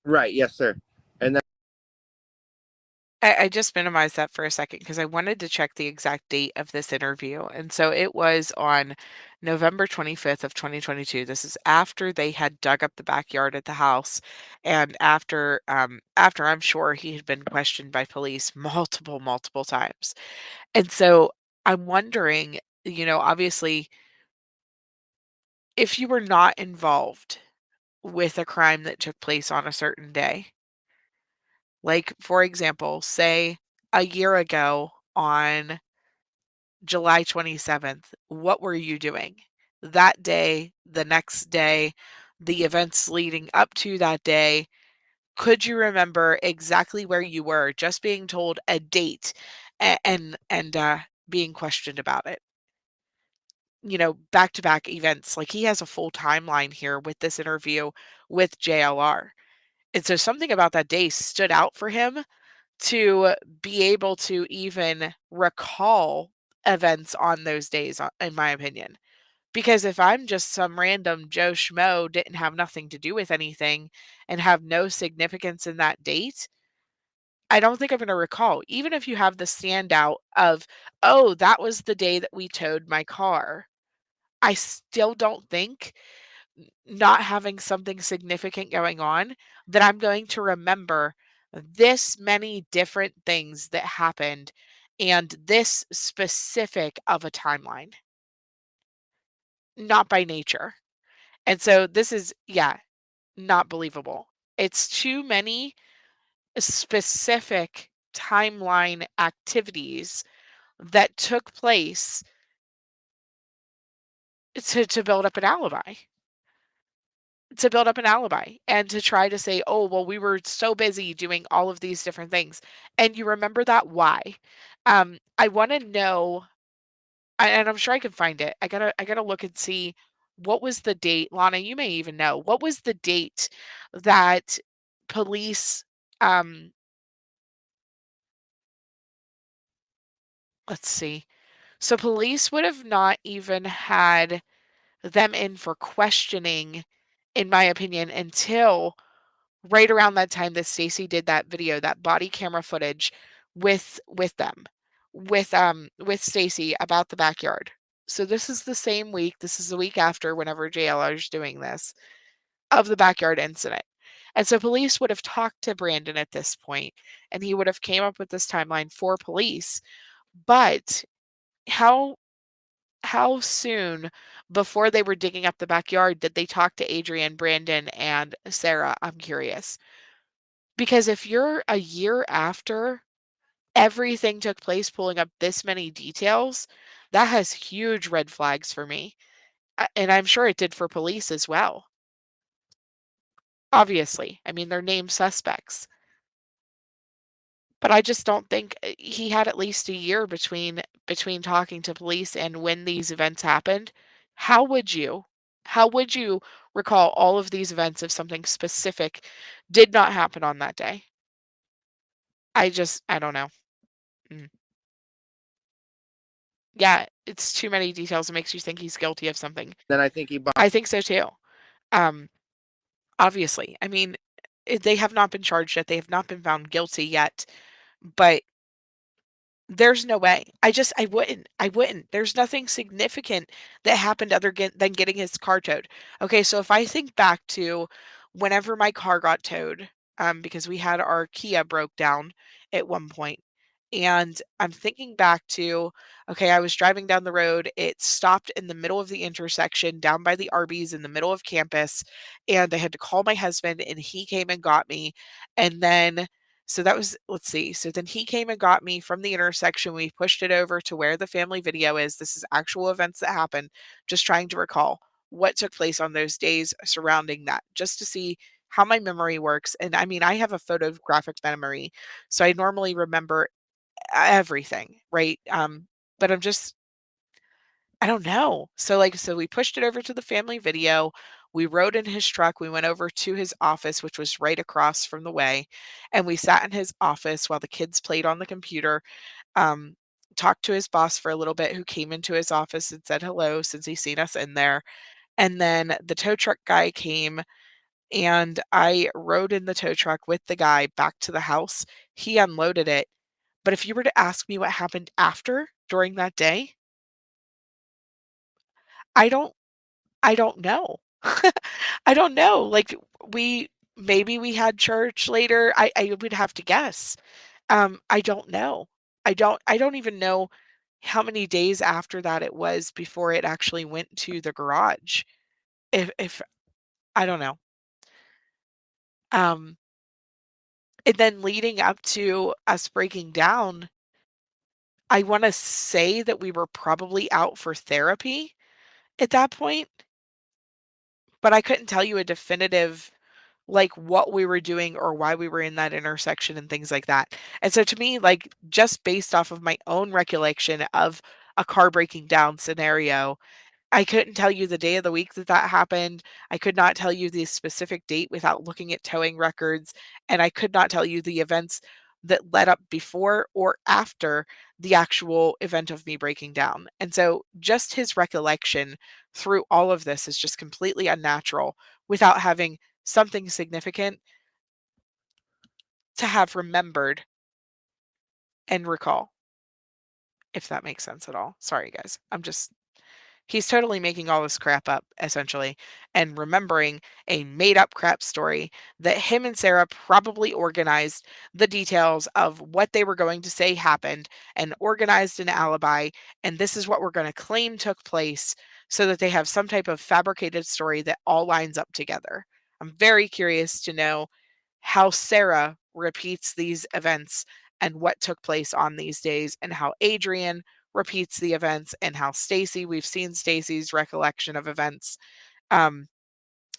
Right, yes, sir. And then I just minimized that for a second because I wanted to check the exact date of this interview. And so it was on November 25th of 2022. This is after they had dug up the backyard at the house and after I'm sure he had been questioned by police multiple times. And so I'm wondering, obviously, if you were not involved with a crime that took place on a certain day, like, for example, say a year ago on July 27th, what were you doing? That day, the next day, the events leading up to that day, could you remember exactly where you were, just being told a date and being questioned about it? Back-to-back events, like, he has a full timeline here with this interview with JLR, and so something about that day stood out for him to be able to even recall events on those days, in my opinion. Because if I'm just some random Joe Schmo, didn't have nothing to do with anything, and have no significance in that date, I don't think I'm gonna recall. Even if you have the standout of, "Oh, that was the day that we towed my car." I still don't think not having something significant going on, that I'm going to remember this many different things that happened and this specific of a timeline, not by nature. And so this is, yeah, not believable. It's too many specific timeline activities that took place to build up an alibi. To build up an alibi and to try to say, "Oh, well, we were so busy doing all of these different things." And you remember that, why? I wanna know, and I'm sure I can find it. I gotta look and see what was the date. Lana, you may even know. What was the date that police, um let's see. So police would have not even had them in for questioning, in my opinion, until right around that time that Stacy did that video, that body camera footage with them, with Stacy about the backyard. So this is the same week, this is the week after whenever JLR is doing this, of the backyard incident. And so police would have talked to Brandon at this point, and he would have came up with this timeline for police. But how how soon before they were digging up the backyard did they talk to Adrian, Brandon, and Sarah? I'm curious. Because if you're a year after everything took place, pulling up this many details, that has huge red flags for me. And I'm sure it did for police as well. Obviously. I mean, they're named suspects. But I just don't think he had at least a year between talking to police and when these events happened. How would you? How would you recall all of these events if something specific did not happen on that day? I don't know. Mm. Yeah, it's too many details. It makes you think he's guilty of something. Then I think he bought. I think so too. Um, obviously, I mean, they have not been charged yet. They have not been found guilty yet, but there's no way. I wouldn't. I wouldn't. There's nothing significant that happened than getting his car towed. Okay, so if I think back to whenever my car got towed, because we had our Kia broke down at one point, and I'm thinking back to, okay, I was driving down the road. It stopped in the middle of the intersection down by the Arby's in the middle of campus, and I had to call my husband, and he came and got me, and then so that was, let's see. So then he came and got me from the intersection. We pushed it over to where the family video is. This is actual events that happened. Just trying to recall what took place on those days surrounding that, just to see how my memory works. And I mean, I have a photographic memory, so I normally remember everything, right? But I don't know. So we pushed it over to the family video. We rode in his truck. We went over to his office, which was right across from the way, and we sat in his office while the kids played on the computer. Um, talked to his boss for a little bit, who came into his office and said hello since he's seen us in there. And then the tow truck guy came, and I rode in the tow truck with the guy back to the house. He unloaded it. But if you were to ask me what happened after during that day, I don't I don't know. I don't know. Like, maybe we had church later. I would have to guess. I don't know. I don't even know how many days after that it was before it actually went to the garage. If I don't know. Um, and then leading up to us breaking down, I want to say that we were probably out for therapy at that point, but I couldn't tell you a definitive, like, what we were doing or why we were in that intersection and things like that. And so to me, like, just based off of my own recollection of a car breaking down scenario, I couldn't tell you the day of the week that that happened. I could not tell you the specific date without looking at towing records, and I could not tell you the events that led up before or after the actual event of me breaking down. And so just his recollection through all of this is just completely unnatural without having something significant to have remembered and recall, if that makes sense at all. Sorry, guys. He's totally making all this crap up, essentially, and remembering a made up crap story that him and Sarah probably organized the details of what they were going to say happened and organized an alibi. And this is what we're going to claim took place, so that they have some type of fabricated story that all lines up together. I'm very curious to know how Sarah repeats these events and what took place on these days, and how Adrian repeats the events, and how Stacy, we've seen Stacy's recollection of events. Um,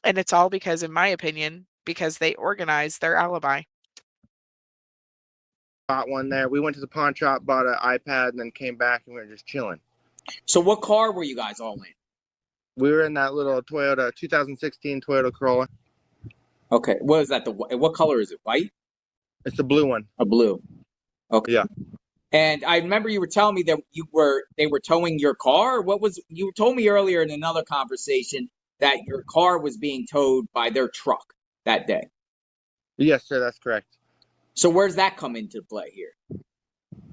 and it's all because, in my opinion, because they organized their alibi. Bought one there. We went to the pawn shop, bought an iPad, and then came back and we were just chilling. So what car were you guys all in? We were in that little Toyota 2016 Toyota Corolla. Okay, what is that? What color is it? White? It's the blue one. A blue. Okay. Yeah. And I remember you were telling me that they were towing your car. You told me earlier in another conversation that your car was being towed by their truck that day. Yes, sir, that's correct. So where's that come into play here?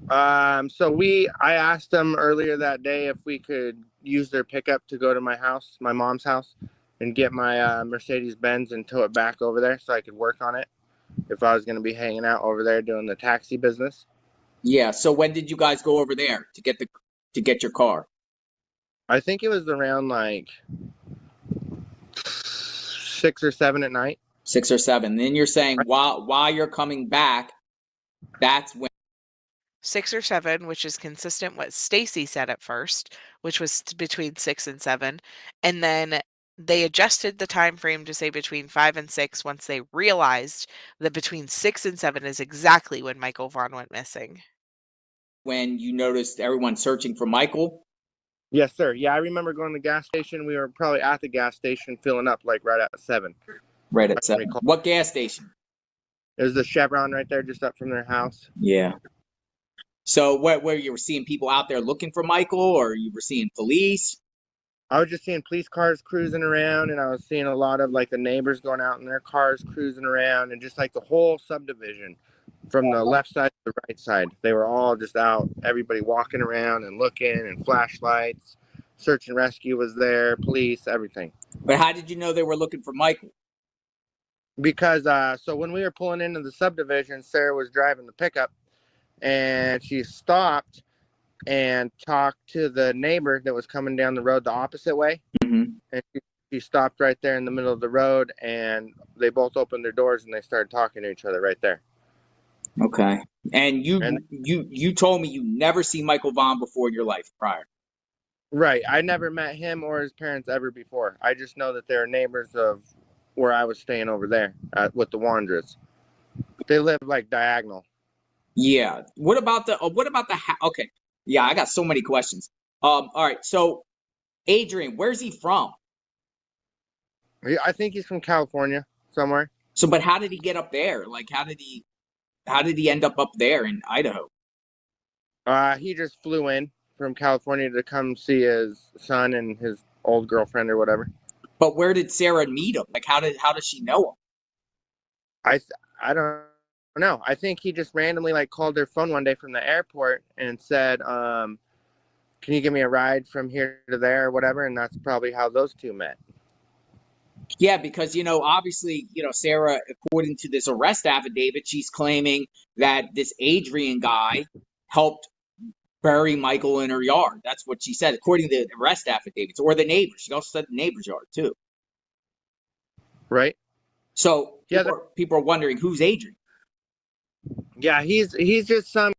I asked them earlier that day if we could use their pickup to go to my house, my mom's house, and get my Mercedes Benz and tow it back over there so I could work on it if I was going to be hanging out over there doing the taxi business. Yeah. So when did you guys go over there to get your car? I think it was around like 6 or 7 at night. 6 or 7. Then you're saying while you're coming back, that's when 6 or 7, which is consistent what Stacy said at first, which was between 6 and 7, and then they adjusted the time frame to say between 5 and 6 once they realized that between 6 and 7 is exactly when Michael Vaughn went missing. when you noticed everyone searching for Michael? Yes, sir. Yeah, I remember going to the gas station. We were probably at the gas station filling up like right at 7. Right at 7. What gas station? There's the Chevron right there just up from their house. Yeah. So what, where you were seeing people out there looking for Michael, or you were seeing police? I was just seeing police cars cruising around, and I was seeing a lot of like the neighbors going out in their cars cruising around, and just like the whole subdivision from the left side to the right side. They were all just out, everybody walking around and looking, and flashlights. Search and rescue was there, police, everything. But how did you know they were looking for Michael? Because so when we were pulling into the subdivision, Sarah was driving the pickup, and she stopped and talked to the neighbor that was coming down the road the opposite way. Mm-hmm. And she stopped right there in the middle of the road, and they both opened their doors and they started talking to each other right there. Okay. And And you told me you never seen Michael Vaughn before in your life prior. right, I never met him or his parents ever before. I just know that they're neighbors of where I was staying over there with the Wandras. They live like diagonal. Yeah. What about the okay. Yeah, I got so many questions. All right. So Adrian, where's he from? I think he's from California somewhere. So, but how did he get up there? Like, how did he end up there in Idaho? He just flew in from California to come see his son and his old girlfriend or whatever. But where did Sarah meet him? Like, how does she know him? I don't know. I think he just randomly like called their phone one day from the airport and said, "Can you give me a ride from here to there or whatever?" And that's probably how those two met. Yeah, because obviously, Sarah, according to this arrest affidavit, she's claiming that this Adrian guy helped bury Michael in her yard. That's what she said, according to the arrest affidavits, or the neighbors. She also said the neighbor's yard too. Right? So Yeah, people are wondering who's Adrian. yeah. He's just some.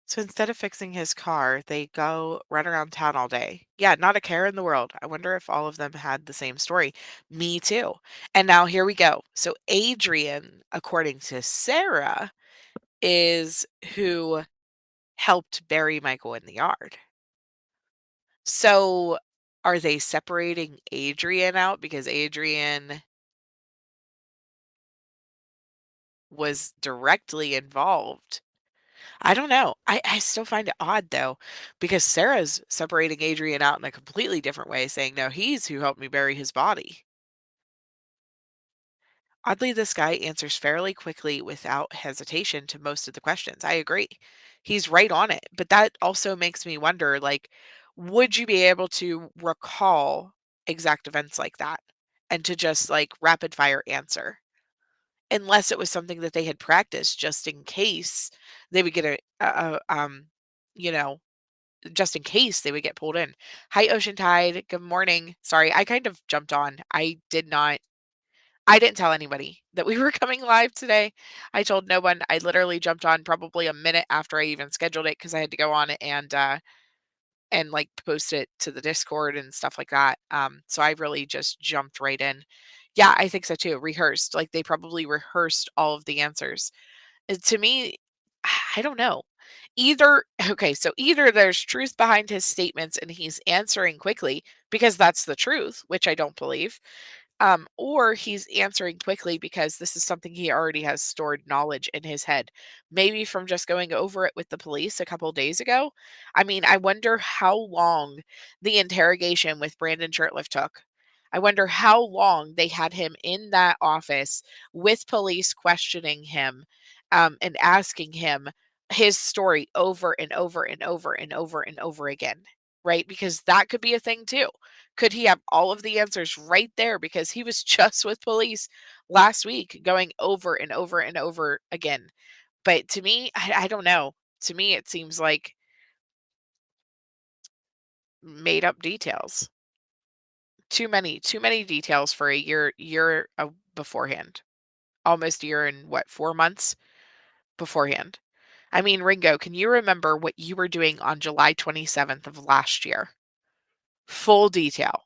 So instead of fixing his car, they go run around town all day. Yeah, not a care in the world. I wonder if all of them had the same story. Me too. And now here we go. So Adrian, according to Sarah, is who helped bury Michael in the yard. So are they separating Adrian out because Adrian was directly involved? I don't know. I still find it odd though, because Sarah's separating Adrian out in a completely different way, saying, no, he's who helped me bury his body. Oddly, this guy answers fairly quickly without hesitation to most of the questions. I agree. He's right on it. But that also makes me wonder, like, would you be able to recall exact events like that and to just like rapid fire answer? Unless it was something that they had practiced just in case they would get you know, just in case they would get pulled in. Hi, Ocean Tide. Good morning. Sorry, I kind of jumped on. I didn't tell anybody that we were coming live today. I told no one. I literally jumped on probably a minute after I even scheduled it because I had to go on it and like post it to the Discord and stuff like that. So I really just jumped right in. Yeah, I think so too. Rehearsed. Like they probably rehearsed all of the answers. To me, I don't know. Either okay, so either there's truth behind his statements and he's answering quickly because that's the truth, which I don't believe, or he's answering quickly because this is something he already has stored knowledge in his head. Maybe from just going over it with the police a couple days ago. I mean, I wonder how long the interrogation with Brandon Shurtliff took. I wonder how long they had him in that office with police questioning him and asking him his story over and over and over and over and over again, right? Because that could be a thing too. Could he have all of the answers right there because he was just with police last week going over and over and over again? But to me, I don't know. To me, it seems like made up details. Too many details for a year beforehand. Almost a year and what, 4 months beforehand. I mean, Ringo, can you remember what you were doing on July 27th of last year? Full detail.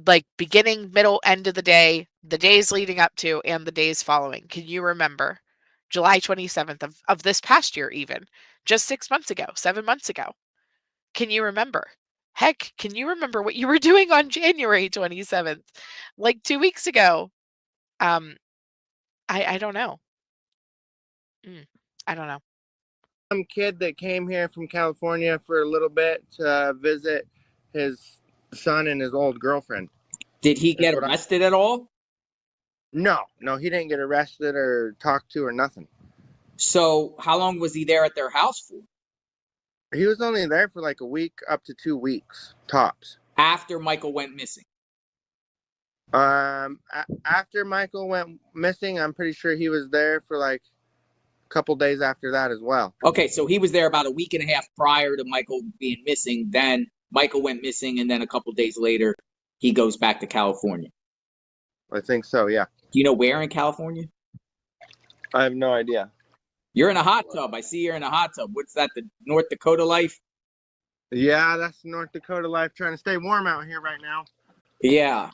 Like beginning, middle, end of the day, the days leading up to, and the days following. Can you remember? July 27th of this past year, even just 6 months ago, 7 months ago. Can you remember? Heck, can you remember what you were doing on January 27th, like 2 weeks ago? Um, I don't know. I don't know. Some kid that came here from California for a little bit to visit his son and his old girlfriend. Did he get arrested at all? No, he didn't get arrested or talked to or nothing. So how long was he there at their house for? He was only there for like a week up to 2 weeks tops. After Michael went missing? After Michael went missing, I'm pretty sure he was there for like a couple days after that as well. Okay, so he was there about a week and a half prior to Michael being missing. Then Michael went missing, and then a couple days later, he goes back to California. I think so, yeah. Do you know where in California? I have no idea. You're in a hot tub. I see you're in a hot tub. What's that, the North Dakota life? Yeah, that's North Dakota life, trying to stay warm out here right now. Yeah.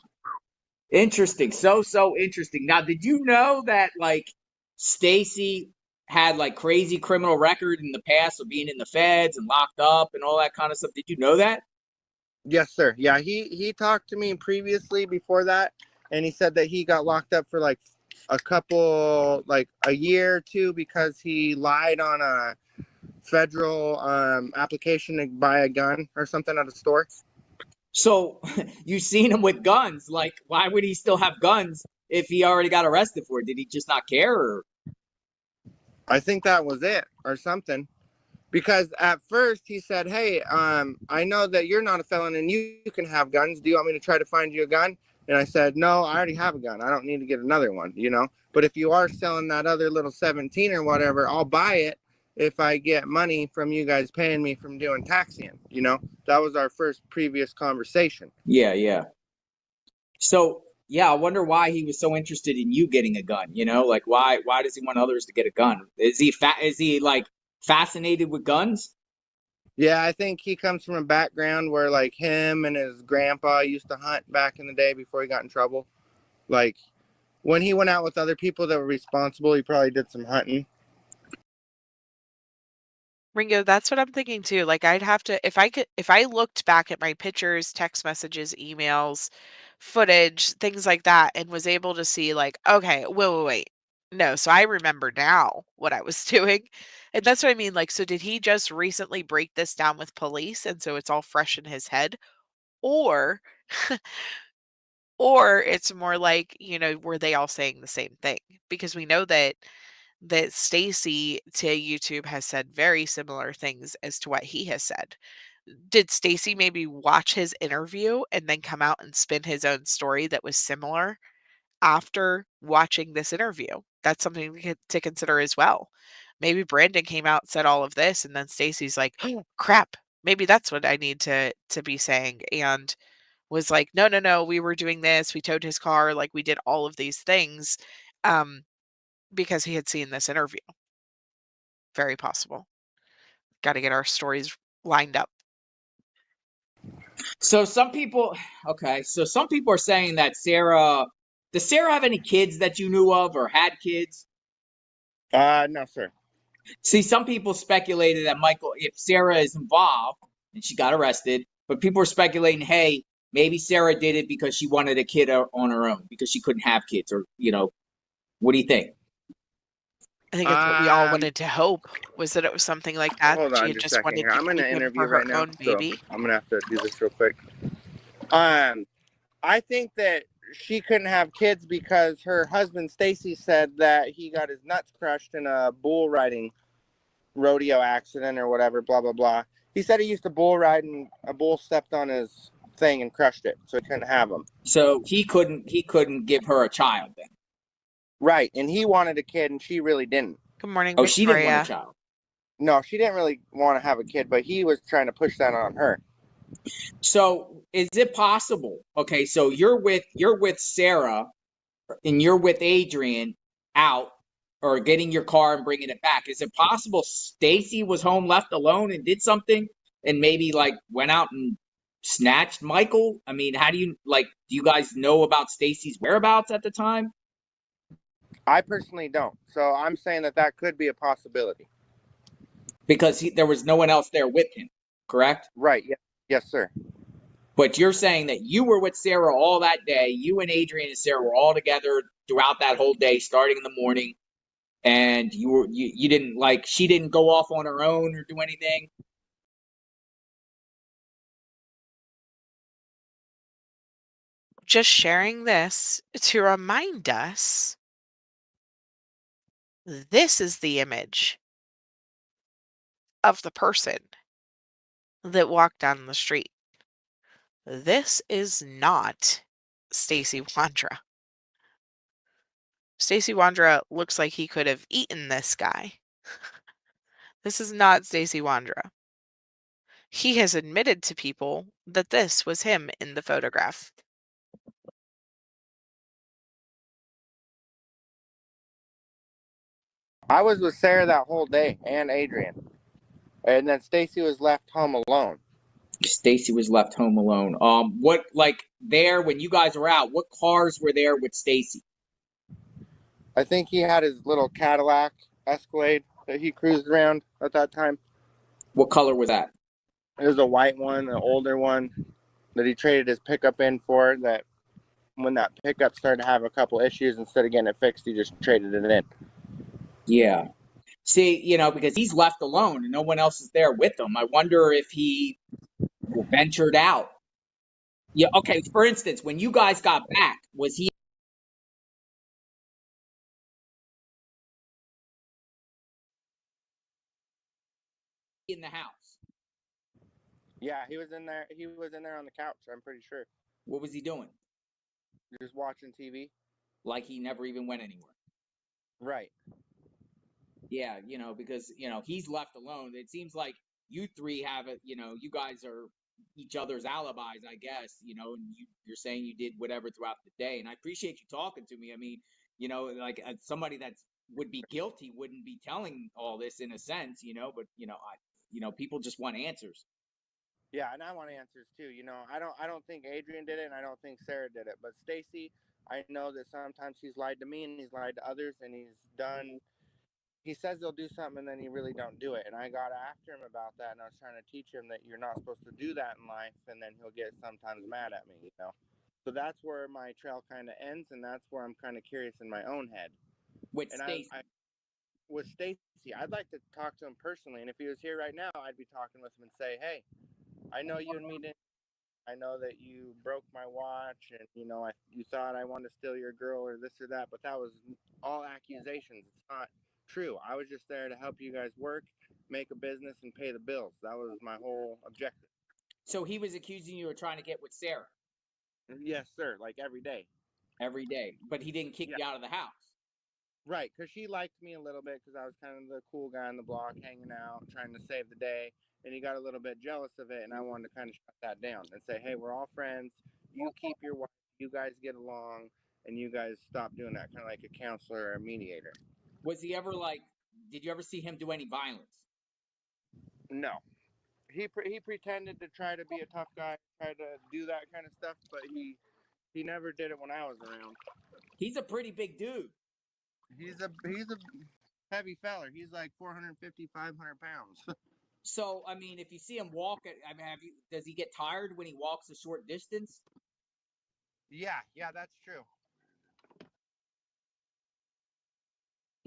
Interesting. So interesting. Now, did you know that, like, Stacy had, like, crazy criminal record in the past of being in the feds and locked up and all that kind of stuff? Did you know that? Yes, sir. Yeah, he talked to me previously before that, and he said that he got locked up for like a year or two because he lied on a federal application to buy a gun or something at a store. So you seen him with guns. Like, why would he still have guns if he already got arrested for it? Did he just not care? Or? I think that was it or something. Because at first he said, hey, I know that you're not a felon and you can have guns. Do you want me to try to find you a gun? And I said, no, I already have a gun. I don't need to get another one, you know. But if you are selling that other little 17 or whatever, I'll buy it if I get money from you guys paying me from doing taxiing, you know. That was our first previous conversation. Yeah. So, yeah, I wonder why he was so interested in you getting a gun, you know? Like, why does he want others to get a gun? Is he like fascinated with guns? Yeah, I think he comes from a background where like him and his grandpa used to hunt back in the day before he got in trouble. Like when he went out with other people that were responsible, he probably did some hunting. Ringo, that's what I'm thinking too. Like I'd have to if I looked back at my pictures, text messages, emails, footage, things like that, and was able to see like, okay, wait. No, so I remember now what I was doing. And that's what I mean. Like, so did he just recently break this down with police and so it's all fresh in his head? Or or it's more like, were they all saying the same thing? Because we know that Stacy to YouTube has said very similar things as to what he has said. Did Stacy maybe watch his interview and then come out and spin his own story that was similar after watching this interview? That's something to consider as well. Maybe Brandon came out, said all of this, and then Stacy's like, "Oh, crap. Maybe that's what I need to be saying." And was like, no, we were doing this. We towed his car. Like we did all of these things. Um, because he had seen this interview. Very possible. Gotta get our stories lined up. So some people are saying that does Sarah have any kids that you knew of or had kids? No, sir. See, some people speculated that if Sarah is involved and she got arrested, but people are speculating, hey, maybe Sarah did it because she wanted a kid on her own because she couldn't have kids, or, what do you think? I think that's what we all wanted to hope, was that it was something like that. Hold She on had just a just second wanted here. to I'm in keep an him interview for her right now, own so baby. I'm gonna have to do this real quick. I think that she couldn't have kids because her husband Stacy said that he got his nuts crushed in a bull riding rodeo accident or whatever, blah blah blah. He said he used to bull ride and a bull stepped on his thing and crushed it, so he couldn't have him. So he couldn't give her a child then. Right, and he wanted a kid and she really didn't. Good morning, Oh, Victoria. she didn't want a child. No, she didn't really want to have a kid, but he was trying to push that on her. So is it possible? Okay, so you're with Sarah and you're with Adrian out or getting your car and bringing it back. Is it possible Stacy was home left alone and did something and maybe like went out and snatched Michael? I mean, how do you do you guys know about Stacy's whereabouts at the time? I personally don't. So I'm saying that could be a possibility. Because there was no one else there with him, correct? Right. Yeah. Yes, sir. But you're saying that you were with Sarah all that day. You and Adrian and Sarah were all together throughout that whole day, starting in the morning, and you didn't, like, she didn't go off on her own or do anything. Just sharing this to remind us this is the image of the person that walked down the street. This is not Stacy Wandra. Stacy Wandra looks like he could have eaten this guy. This is not Stacy Wandra. He has admitted to people that this was him in the photograph. I was with Sarah that whole day and Adrian. And then Stacy was left home alone. Stacy was left home alone. What, like, there when you guys were out, what cars were there with Stacy? I think he had his little Cadillac Escalade that he cruised around at that time. What color was that? It was a white one, an older one that he traded his pickup in for. That when that pickup started to have a couple issues, instead of getting it fixed, he just traded it in. Yeah. See, because he's left alone and no one else is there with him. I wonder if he ventured out. Yeah, okay, for instance, when you guys got back, was he in the house? Yeah, he was in there. He was in there on the couch. I'm pretty sure, What was he doing? just watching TV. Like he never even went anywhere. Right. Yeah, because he's left alone. It seems like you three have it. You guys are each other's alibis, I guess. And you're saying you did whatever throughout the day, and I appreciate you talking to me. I mean, like somebody that would be guilty wouldn't be telling all this in a sense, but people just want answers. Yeah, and I want answers too. I don't think Adrian did it, and I don't think Sarah did it. But Stacy, I know that sometimes he's lied to me and he's lied to others, and he's done. He says he'll do something, and then he really don't do it. And I got after him about that, and I was trying to teach him that you're not supposed to do that in life, and then he'll get sometimes mad at me. So that's where my trail kind of ends, and that's where I'm kind of curious in my own head. With And Stacy. with Stacy, I'd like to talk to him personally, and if he was here right now, I'd be talking with him and say, hey, I know you and me didn't. I know that you broke my watch, and you thought I wanted to steal your girl or this or that, but that was all accusations. It's not true. I was just there to help you guys work, make a business, and pay the bills. That was my whole objective. So he was accusing you of trying to get with Sarah Yes, sir. Like every day. every day, but he didn't kick Yeah. you out of the house. Right, because she liked me a little bit because I was kind of the cool guy on the block, hanging out, trying to save the day. And he got a little bit jealous of it, and I wanted to kind of shut that down and say, hey, we're all friends. You keep your wife. You guys get along, and you guys stop doing that, kind of like a counselor or a mediator. Was he ever like? Did you ever see him do any violence? No. He pretended to try to be a tough guy, try to do that kind of stuff, but he never did it when I was around. He's a pretty big dude. He's a heavy feller. He's like 450, 500 pounds. So, I mean, if you see him walk, I mean, does he get tired when he walks a short distance? Yeah, that's true.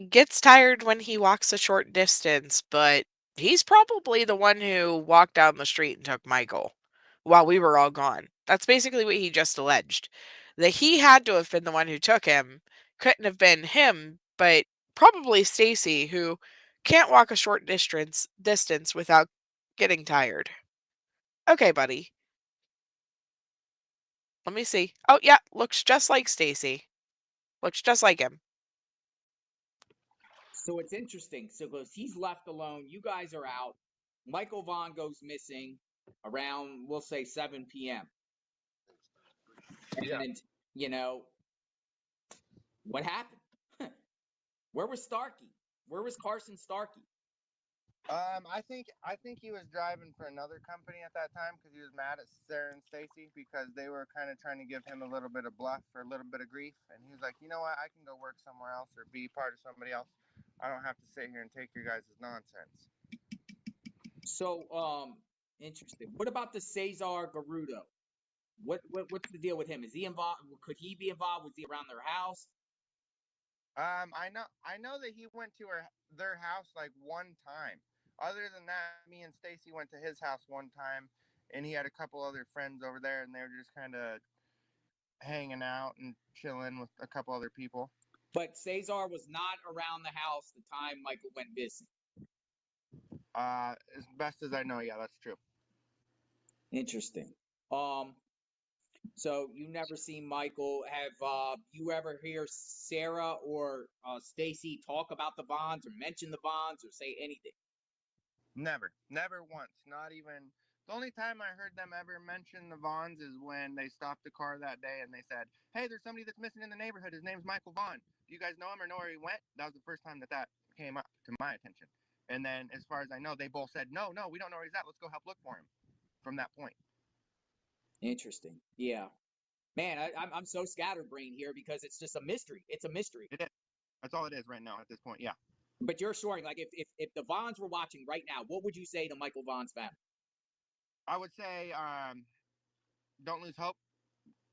Gets tired when he walks a short distance, but he's probably the one who walked down the street and took Michael while we were all gone. That's basically what he just alleged. That he had to have been the one who took him. Couldn't have been him, but probably Stacy, who can't walk a short distance without getting tired. Okay, buddy. Let me see. Oh yeah, looks just like Stacy. Looks just like him. So it's interesting. So because he's left alone, you guys are out. Michael Vaughn goes missing around, we'll say 7 p.m. Yeah. And, what happened? Where was Starkey? Where was Carson Starkey? I think he was driving for another company at that time because he was mad at Sarah and Stacy because they were kind of trying to give him a little bit of bluff or a little bit of grief, and he was like, you know what, I can go work somewhere else or be part of somebody else. I don't have to sit here and take your guys' nonsense. So, interesting. What about the Cesar Garudo? What's the deal with him? Is he involved? Could he be involved? Was he around their house? I know that he went to their house like one time. Other than that, me and Stacy went to his house one time, and he had a couple other friends over there, and they were just kind of hanging out and chilling with a couple other people. But Cesar was not around the house the time Michael went missing. As best as I know, yeah, that's true. Interesting. So you never seen Michael. Have you ever hear Sarah or Stacy talk about the Vaughans or mention the Vaughans or say anything? Never once. Not even. The only time I heard them ever mention the Vaughans is when they stopped the car that day and they said, "Hey, there's somebody that's missing in the neighborhood. His name's Michael Vaughn. Do you guys know him or know where he went?" That was the first time that came up to my attention. And then, as far as I know, they both said, "No, no, we don't know where he's at. Let's go help look for him." From that point, Interesting. Yeah. Man, I'm so scatterbrained here because it's just a mystery. It's a mystery. it is. That's all it is right now at this point. Yeah, But you're assuring, like, if the Vaughans were watching right now, what would you say to Michael Vaughn's family? I would say, don't lose hope.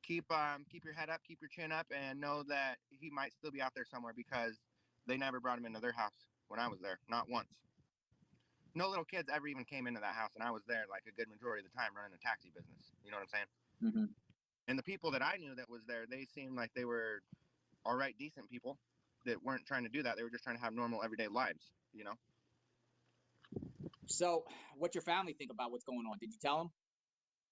Keep your head up, keep your chin up, and know that he might still be out there somewhere because they never brought him into their house when I was there, not once. No little kids ever even came into that house, and I was there like a good majority of the time running a taxi business. You know what I'm saying? Mm-hmm. And the people that I knew that was there, they seemed like they were all right, decent people that weren't trying to do that. They were just trying to have normal everyday lives. You know? So, what's your family think about what's going on? Did you tell them?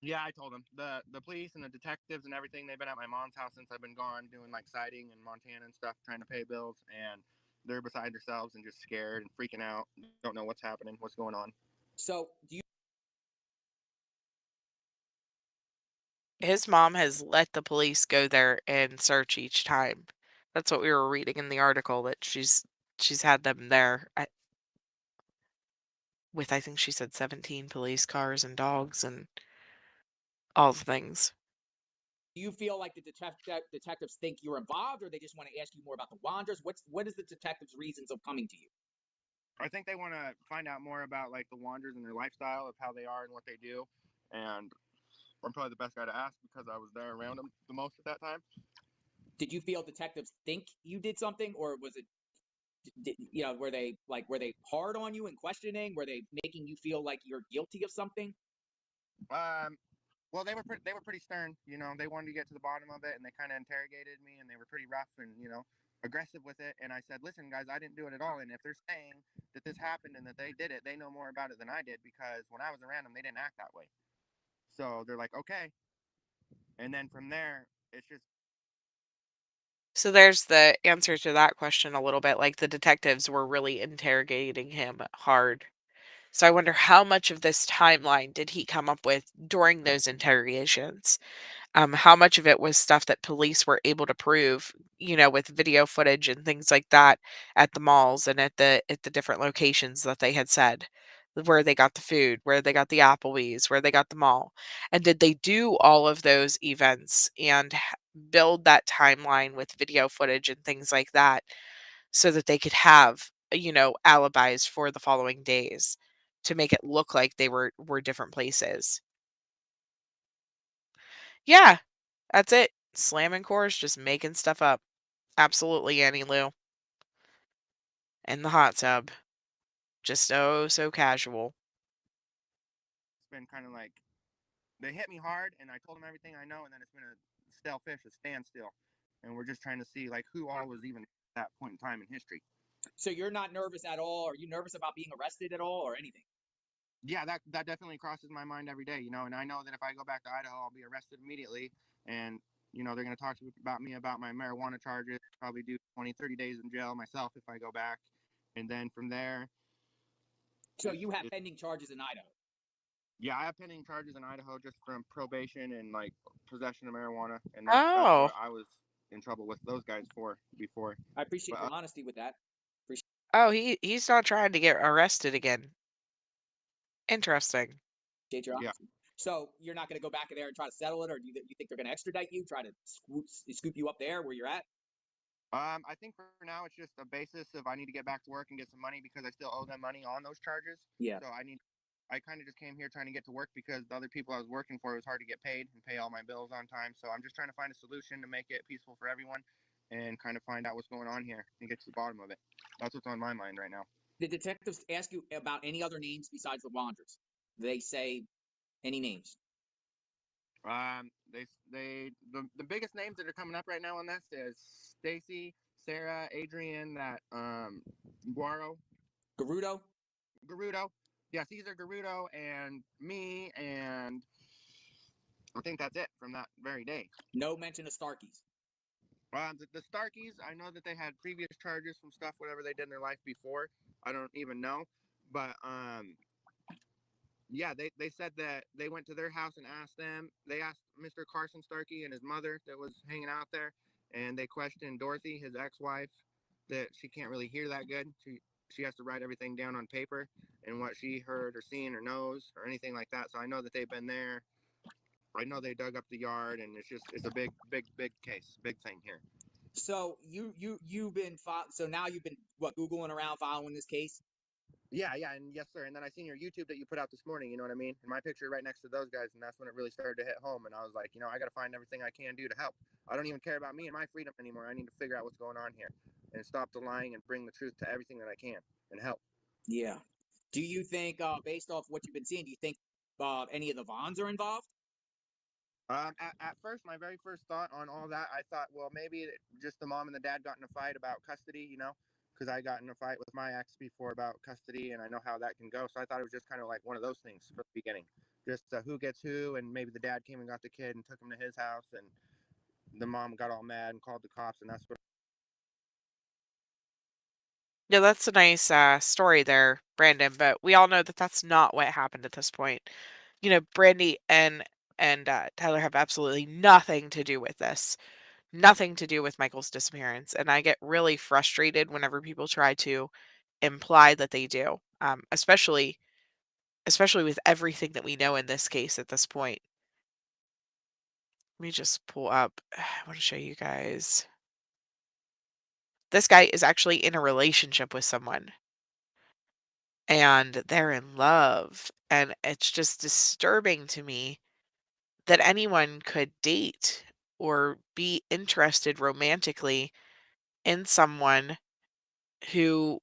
Yeah, I told them the police and the detectives and everything. They've been at my mom's house since I've been gone, doing like siding in Montana and stuff, trying to pay bills, and they're beside themselves and just scared and freaking out. Don't know what's happening, what's going on. So, do you His mom has let the police go there and search each time. That's what we were reading in the article, that she's had them there with, I think she said 17 police cars and dogs and all the things. do you feel like the detectives think you're involved, or they just want to ask you more about the Wanderers? What is the detectives' reasons of coming to you? I think they want to find out more about like the Wanderers and their lifestyle of how they are and what they do, and I'm probably the best guy to ask because I was there around them the most at that time. Did you feel detectives think you did something, or was it, were they hard on you and questioning? Were they making you feel like you're guilty of something? Um, well, they were pretty stern. You know, they wanted to get to the bottom of it, and they kind of interrogated me, and they were pretty rough and aggressive with it. And I said, "Listen, guys, I didn't do it at all. And if they're saying that this happened and that they did it, they know more about it than I did because when I was around them, they didn't act that way." So they're like, "Okay." And then from there, it's just So there's the answer to that question a little bit. Like, the detectives were really interrogating him hard. So I wonder how much of this timeline did he come up with during those interrogations? How much of it was stuff that police were able to prove, with video footage and things like that at the malls and at the different locations that they had said, where they got the food, where they got the Applebee's, where they got the mall. And did they do all of those events and build that timeline with video footage and things like that so that they could have, alibis for the following days to make it look like they were different places? Yeah, that's it. Slamming chorus, just making stuff up. Absolutely, Annie Lou. In the hot tub. Just oh so casual. it's been kind of like they hit me hard, and I told them everything I know, and then it's been a stale fish, a standstill, and we're just trying to see like who all was even at that point in time in history. So you're not nervous at all? Are you nervous about being arrested at all, or anything? Yeah, that definitely crosses my mind every day, and I know that if I go back to Idaho, I'll be arrested immediately, and they're going to talk about me about my marijuana charges, probably do 20, 30 days in jail myself if I go back, and then from there, So you have pending charges in Idaho. yeah, I have pending charges in Idaho just from probation and like possession of marijuana, and that's Oh. what I was in trouble with those guys for before. I appreciate But your honesty with that. Oh, he's not trying to get arrested again. Interesting. Appreciate your Yeah. honesty. So you're not going to go back in there and try to settle it, or do you think they're going to extradite you, try to scoop you up there where you're at? I think for now it's just a basis of I need to get back to work and get some money because I still owe them money on those charges. Yeah. So I kind of just came here trying to get to work because the other people I was working for, it was hard to get paid and pay all my bills on time. So I'm just trying to find a solution to make it peaceful for everyone and kind of find out what's going on here and get to the bottom of it. That's what's on my mind right now. Did detectives ask you about any other names besides the Wanderers? They say any names? The biggest names that are coming up right now on this is Stacy, Sarah, Adrian, that Guaro, Garudo? Garudo. Yeah, Caesar Garudo and me, and I think that's it from that very day. No mention of Starkeys. The Starkeys, I know that they had previous charges from stuff, whatever they did in their life before. I don't even know, but yeah, they said that they went to their house and asked them. They asked Mr. Carson Starkey and his mother that was hanging out there, and they questioned Dorothy, his ex-wife, that she can't really hear that good. She has to write everything down on paper and what she heard or seen or knows or anything like that. So I know that they've been there. I know they dug up the yard, and it's a big case, big thing here. So you've been so now you've been what, Googling around following this case? Yeah, and yes, sir. And then I seen your YouTube that you put out this morning. You know what I mean? And my picture right next to those guys, and that's when it really started to hit home. And I was like, I got to find everything I can do to help. I don't even care about me and my freedom anymore. I need to figure out what's going on here, and stop the lying and bring the truth to everything that I can and help. Yeah. Do you think, based off what you've been seeing, do you think any of the Vaughns are involved? At first, my very first thought on all that, I thought, well, maybe just the mom and the dad got in a fight about custody, because I got in a fight with my ex before about custody, and I know how that can go. So I thought it was just kind of like one of those things from the beginning, just who gets who, and maybe the dad came and got the kid and took him to his house, and the mom got all mad and called the cops, and that's what. Yeah, that's a nice story there, Brandon. But we all know that that's not what happened at this point. Brandy and Tyler have absolutely nothing to do with this. Nothing to do with Michael's disappearance, and I get really frustrated whenever people try to imply that they do, especially with everything that we know in this case at this point. Let me just pull up. I want to show you guys. This guy is actually in a relationship with someone, and they're in love, and it's just disturbing to me that anyone could date or be interested romantically in someone who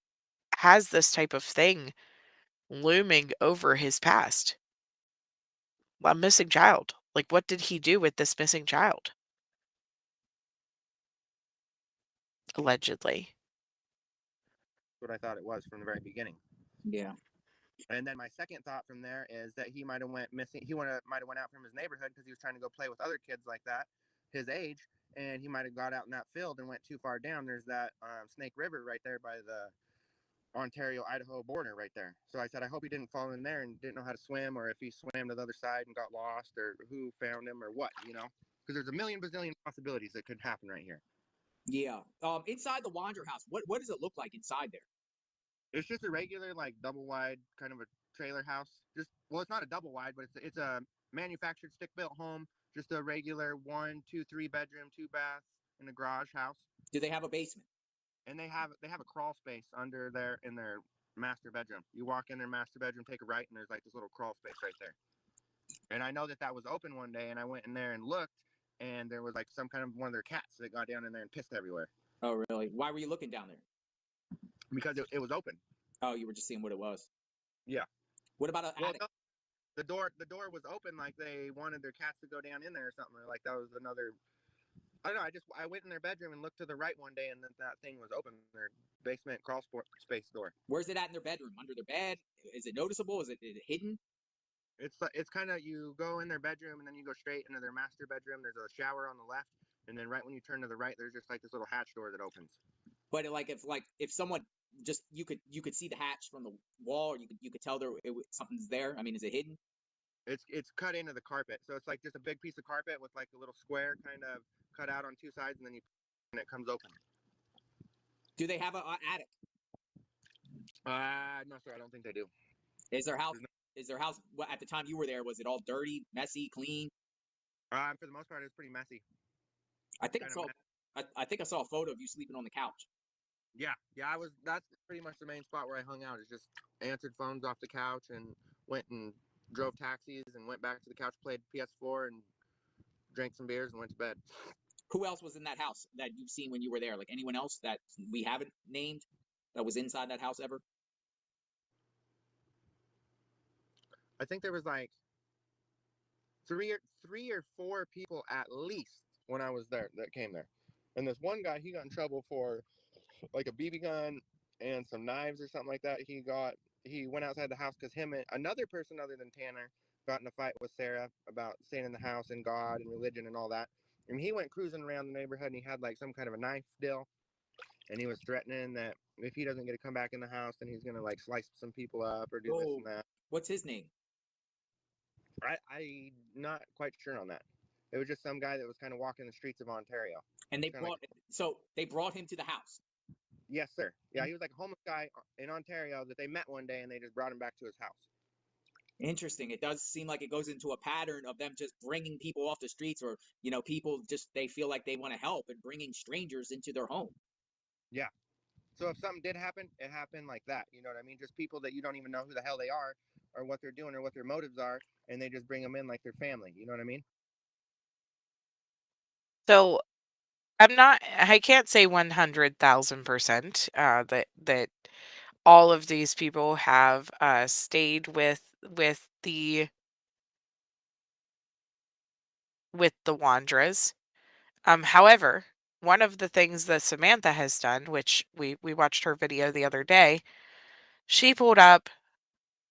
has this type of thing looming over his past. A missing child. Like, what did he do with this missing child? Allegedly. What I thought it was from the very beginning. Yeah. And then my second thought from there is that he might have went missing. Might have went out from his neighborhood because he was trying to go play with other kids like that, his age, and he might have got out in that field and went too far down. There's that Snake River right there by the Ontario-Idaho border right there. So I said, I hope he didn't fall in there and didn't know how to swim, or if he swam to the other side and got lost, or who found him, or what, because there's a million bazillion possibilities that could happen right here. Yeah. Inside the Wander house, what does it look like inside there? It's just a regular, like, double wide kind of a trailer house. It's not a double wide, but it's a manufactured stick built home. Just a regular 1, 2, 3 bedroom, 2 bath, and a garage house. Do they have a basement? And they have a crawl space under there in their master bedroom. You walk in their master bedroom, take a right, and there's like this little crawl space right there. And I know that was open one day, and I went in there and looked, and there was like some kind of one of their cats that got down in there and pissed everywhere. Oh, really? Why were you looking down there? Because it was open. Oh, you were just seeing what it was. Yeah. What about an attic? No, the door was open, like they wanted their cats to go down in there or something. Or like that was another. I don't know. I went in their bedroom and looked to the right one day, and then that thing was open. Their basement crawl space door. Where's it at in their bedroom? Under their bed? Is it noticeable? Is it hidden? It's kind of, you go in their bedroom and then you go straight into their master bedroom. There's a shower on the left, and then right when you turn to the right, there's just like this little hatch door that opens. But if someone just you could see the hatch from the wall, or you could tell something's there. I mean, is it hidden? It's cut into the carpet, so it's like just a big piece of carpet with like a little square kind of cut out on two sides, and then it comes open. Do they have an attic? No, sir, I don't think they do. Is their house Is their house at the time you were there? Was it all dirty, messy, clean? For the most part, it's pretty messy. I think I Kind of saw. I think I saw a photo of you sleeping on the couch. Yeah, I was. That's pretty much the main spot where I hung out. Is just answered phones off the couch and went and drove taxis and went back to the couch, played PS4 and drank some beers and went to bed. Who else was in that house that you've seen when you were there? Like anyone else that we haven't named that was inside that house ever? I think there was like three or four people at least when I was there that came there. And this one guy, he got in trouble for like a BB gun and some knives or something like that. He went outside the house because him and another person other than Tanner got in a fight with Sarah about staying in the house and God and religion and all that. And he went cruising around the neighborhood and he had like some kind of a knife deal. And he was threatening that if he doesn't get to come back in the house, then he's gonna like slice some people up or do this Oh, and that. what's his name? I'm not quite sure on that. It was just some guy that was kind of walking the streets of Ontario. And Like, they brought him to the house. yes, sir. Yeah, he was like a homeless guy in Ontario that they met one day and they just brought him back to his house. Interesting. It does seem like it goes into a pattern of them just bringing people off the streets, or people just they feel like they want to help and bringing strangers into their home. Yeah. So if something did happen, it happened like that. You know what I mean? Just people that you don't even know who the hell they are or what they're doing or what their motives are, and they just bring them in like their family. You know what I mean? So I can't say 100,000% that all of these people have stayed with the Wandras. However, one of the things that Samantha has done, which we watched her video the other day, she pulled up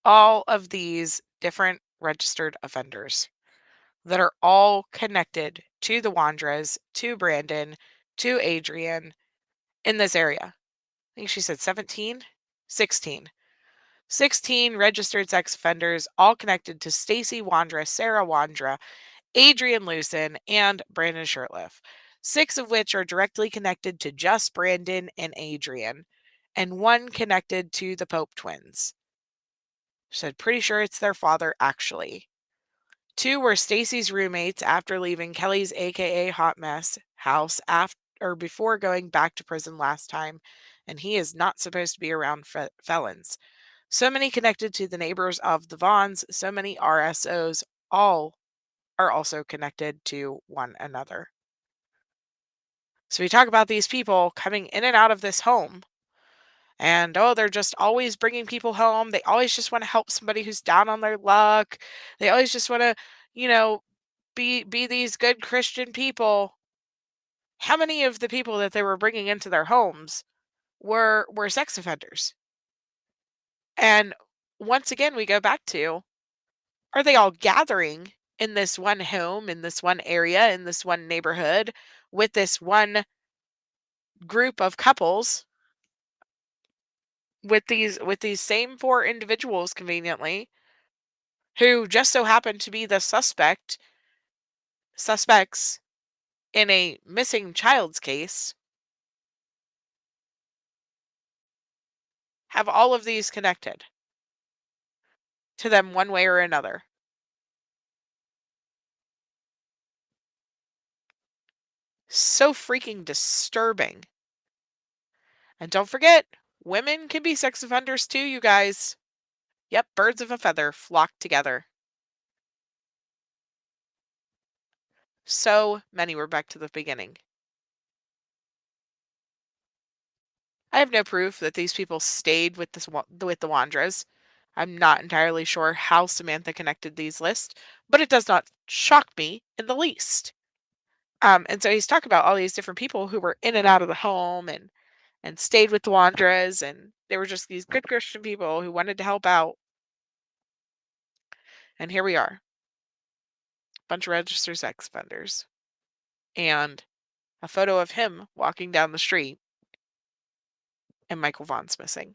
all of these different registered offenders that are all connected to the Wandras, to Brandon, to Adrian in this area. I think she said 17, 16. 16 registered sex offenders, all connected to Stacy Wandra, Sarah Wandra, Adrian Lucen, and Brandon Shurtliff. 6 of which are directly connected to just Brandon and Adrian, and 1 connected to the Pope twins. She said, pretty sure it's their father, actually. 2 were Stacy's roommates after leaving Kelly's aka Hot Mess house after or before going back to prison last time, and he is not supposed to be around felons. So many connected to the neighbors of the Vaughans, so many RSOs, all are also connected to one another. So we talk about these people coming in and out of this home, and they're just always bringing people home. They always just want to help somebody who's down on their luck. They always just want to, be these good Christian people. How many of the people that they were bringing into their homes were sex offenders? And once again, we go back to, are they all gathering in this one home, in this one area, in this one neighborhood, with this one group of couples, with these same 4 individuals conveniently, who just so happen to be the suspects in a missing child's case, have all of these connected to them one way or another. So freaking disturbing. And don't forget, women can be sex offenders too, you guys. Yep, birds of a feather flock together. So many were back to the beginning. I have no proof that these people stayed with the Wandras. I'm not entirely sure how Samantha connected these lists, but it does not shock me in the least. And so he's talking about all these different people who were in and out of the home and stayed with the Wandras, and they were just these good Christian people who wanted to help out. And here we are, bunch of registered sex offenders, and a photo of him walking down the street, and Michael Vaughans missing.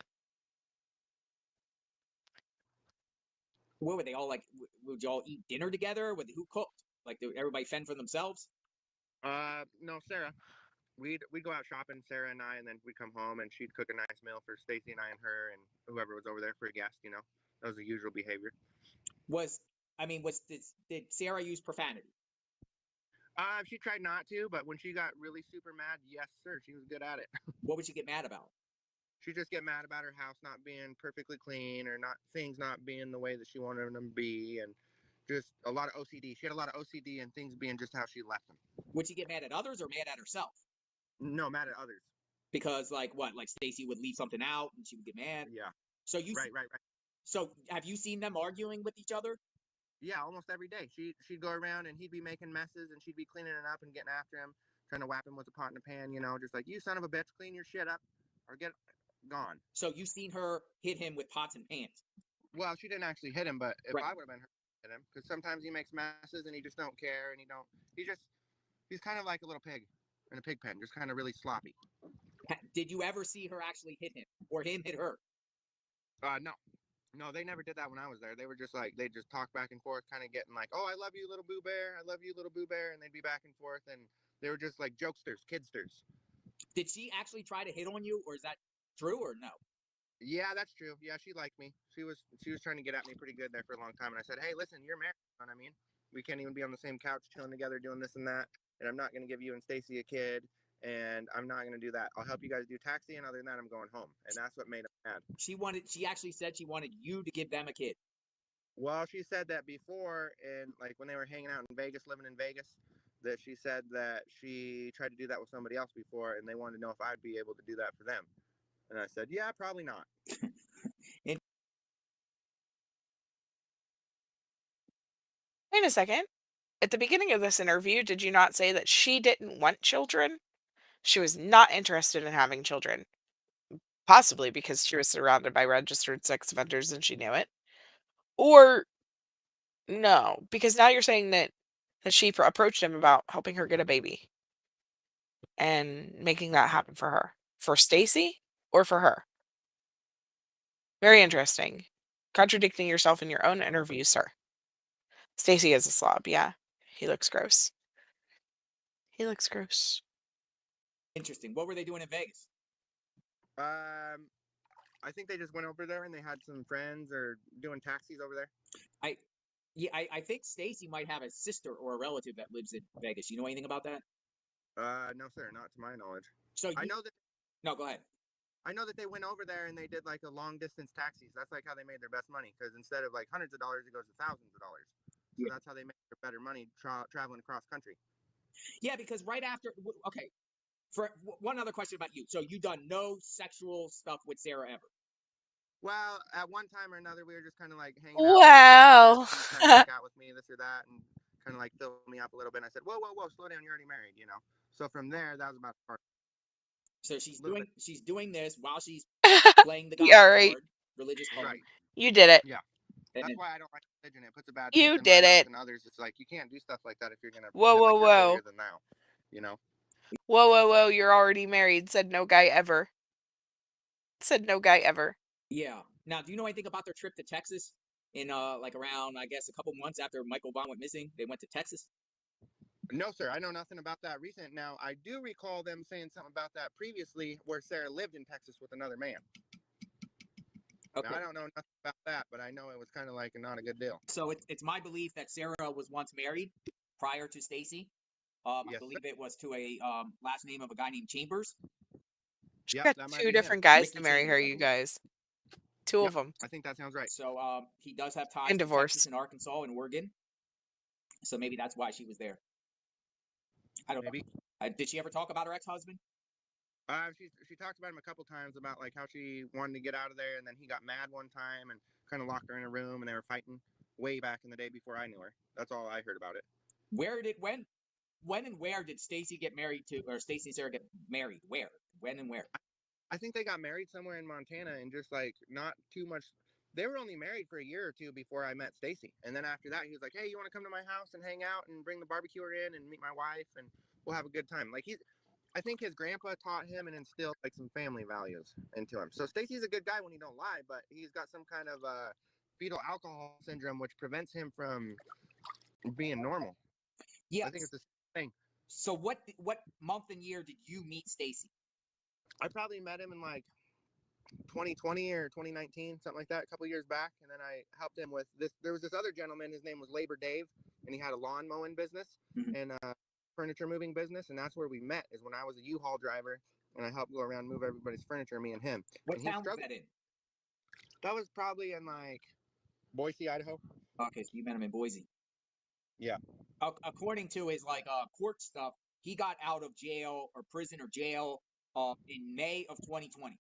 What were they all like? Would y'all eat dinner together? Who cooked? Like, did everybody fend for themselves? No, Sarah. We'd go out shopping, Sarah and I, and then we'd come home and she'd cook a nice meal for Stacy and I and her and whoever was over there for a guest. That was the usual behavior. Did Sarah use profanity? She tried not to, but when she got really super mad, yes, sir, she was good at it. What would she get mad about? She'd just get mad about her house not being perfectly clean or not things not being the way that she wanted them to be, and just a lot of OCD. She had a lot of OCD and things being just how she left them. Would she get mad at others or mad at herself? No, mad at others. Because like Stacy would leave something out and she would get mad. Yeah. So you right. So have you seen them arguing with each other? Yeah, almost every day. She'd go around and he'd be making messes and she'd be cleaning it up and getting after him, trying to whap him with a pot and a pan, just like, you son of a bitch, clean your shit up or get gone. So you've seen her hit him with pots and pans. Well, she didn't actually hit him, but if Right. I would have been her, hit him, because sometimes he makes messes and he just don't care and he's kind of like a little pig in a pig pen, just kind of really sloppy. Did you ever see her actually hit him or him hit her? No, they never did that when I was there. They were just like, they just talk back and forth, kind of getting like, oh, I love you, little Boo Bear. I love you, little Boo Bear. And they'd be back and forth. And they were just like jokesters, kidsters. Did she actually try to hit on you, or is that true or no? Yeah, that's true. Yeah, she liked me. She was trying to get at me pretty good there for a long time. And I said, hey, listen, you're married. You know what I mean? We can't even be on the same couch chilling together doing this and that. And I'm not going to give you and Stacy a kid. And I'm not going to do that. I'll help you guys do taxi. And other than that, I'm going home. And that's what made him mad. She actually said she wanted you to give them a kid. Well, she said that before, and like when they were hanging out in Vegas, living in Vegas, that she said that she tried to do that with somebody else before, and they wanted to know if I'd be able to do that for them. And I said, yeah, probably not. Wait a second. At the beginning of this interview, did you not say that she didn't want children? She was not interested in having children. Possibly because she was surrounded by registered sex offenders and she knew it. Or no, because now you're saying that she approached him about helping her get a baby and making that happen for her. For Stacy or for her? Very interesting. Contradicting yourself in your own interview, sir. Stacy is a slob, yeah. He looks gross. He looks gross. Interesting. What were they doing in Vegas? I think they just went over there and they had some friends or doing taxis over there. I think Stacy might have a sister or a relative that lives in Vegas. You know anything about that? No, sir, not to my knowledge. So I know that. No, go ahead. I know that they went over there and they did like a long distance taxis. That's like how they made their best money, because instead of like hundreds of dollars, it goes to thousands of dollars. So that's how they make their better money traveling across country. Yeah, because right after, okay, for one other question about you. So you done no sexual stuff with Sarah ever? Well, at one time or another, we were just kind of like hanging Wow. out. Trying to hang out with me, this or that, and kind of like fill me up a little bit. And I said, whoa, slow down, you're already married, So from there, that was about the part. So she's doing this while she's playing the God Yeah, right. card, religious card. Right. You did it. Yeah. That's why I don't like religion. It puts a bad You taste in did my mouth it. and others. It's like, you can't do stuff like that if you're gonna Whoa, pretend whoa, like you're whoa. holier than thou. Whoa, whoa, whoa, you're already married, said no guy ever. Said no guy ever. Yeah. Now, do you know anything about their trip to Texas in like around, I guess, a couple months after Michael Vaughn went missing? They went to Texas? No, sir. I know nothing about that recent. Now, I do recall them saying something about that previously, where Sarah lived in Texas with another man. Okay. Now, I don't know nothing about that, but I know it was kind of like not a good deal. So it's my belief that Sarah was once married prior to Stacy. Yes, I believe it was to a last name of a guy named Chambers. She Yep, got two different guys to marry her, Chambers, you guys. Two of them. I think that sounds right. So he does have ties And to divorce. Texas and Arkansas and Oregon. So maybe that's why she was there. I don't know. Did she ever talk about her ex-husband? She talked about him a couple times, about like how she wanted to get out of there, and then he got mad one time and kind of locked her in a room, and they were fighting way back in the day before I knew her. That's all I heard about it. When and where did Stacy get married to, or Stacy and Sarah get married? Where? When and where? I think they got married somewhere in Montana, and just like not too much. They were only married for a year or two before I met Stacy, and then after that, he was like, "Hey, you want to come to my house and hang out and bring the barbecuer in and meet my wife, and we'll have a good time." Like I think his grandpa taught him and instilled like some family values into him. So Stacy's a good guy when he don't lie, but he's got some kind of fetal alcohol syndrome, which prevents him from being normal. Yeah, I think it's the same thing. So what month and year did you meet Stacy? I probably met him in like 2020 or 2019, something like that, a couple years back. And then I helped him with this. There was this other gentleman. His name was Labor Dave, and he had a lawn mowing business and furniture moving business. And that's where we met. Is when I was a U-Haul driver, and I helped go around move everybody's furniture. Me and him. What And he town was struggled. that in? That was probably in like Boise, Idaho. Okay, so you met him in Boise. Yeah. According to his court stuff, he got out of jail or prison or jail in May of 2020.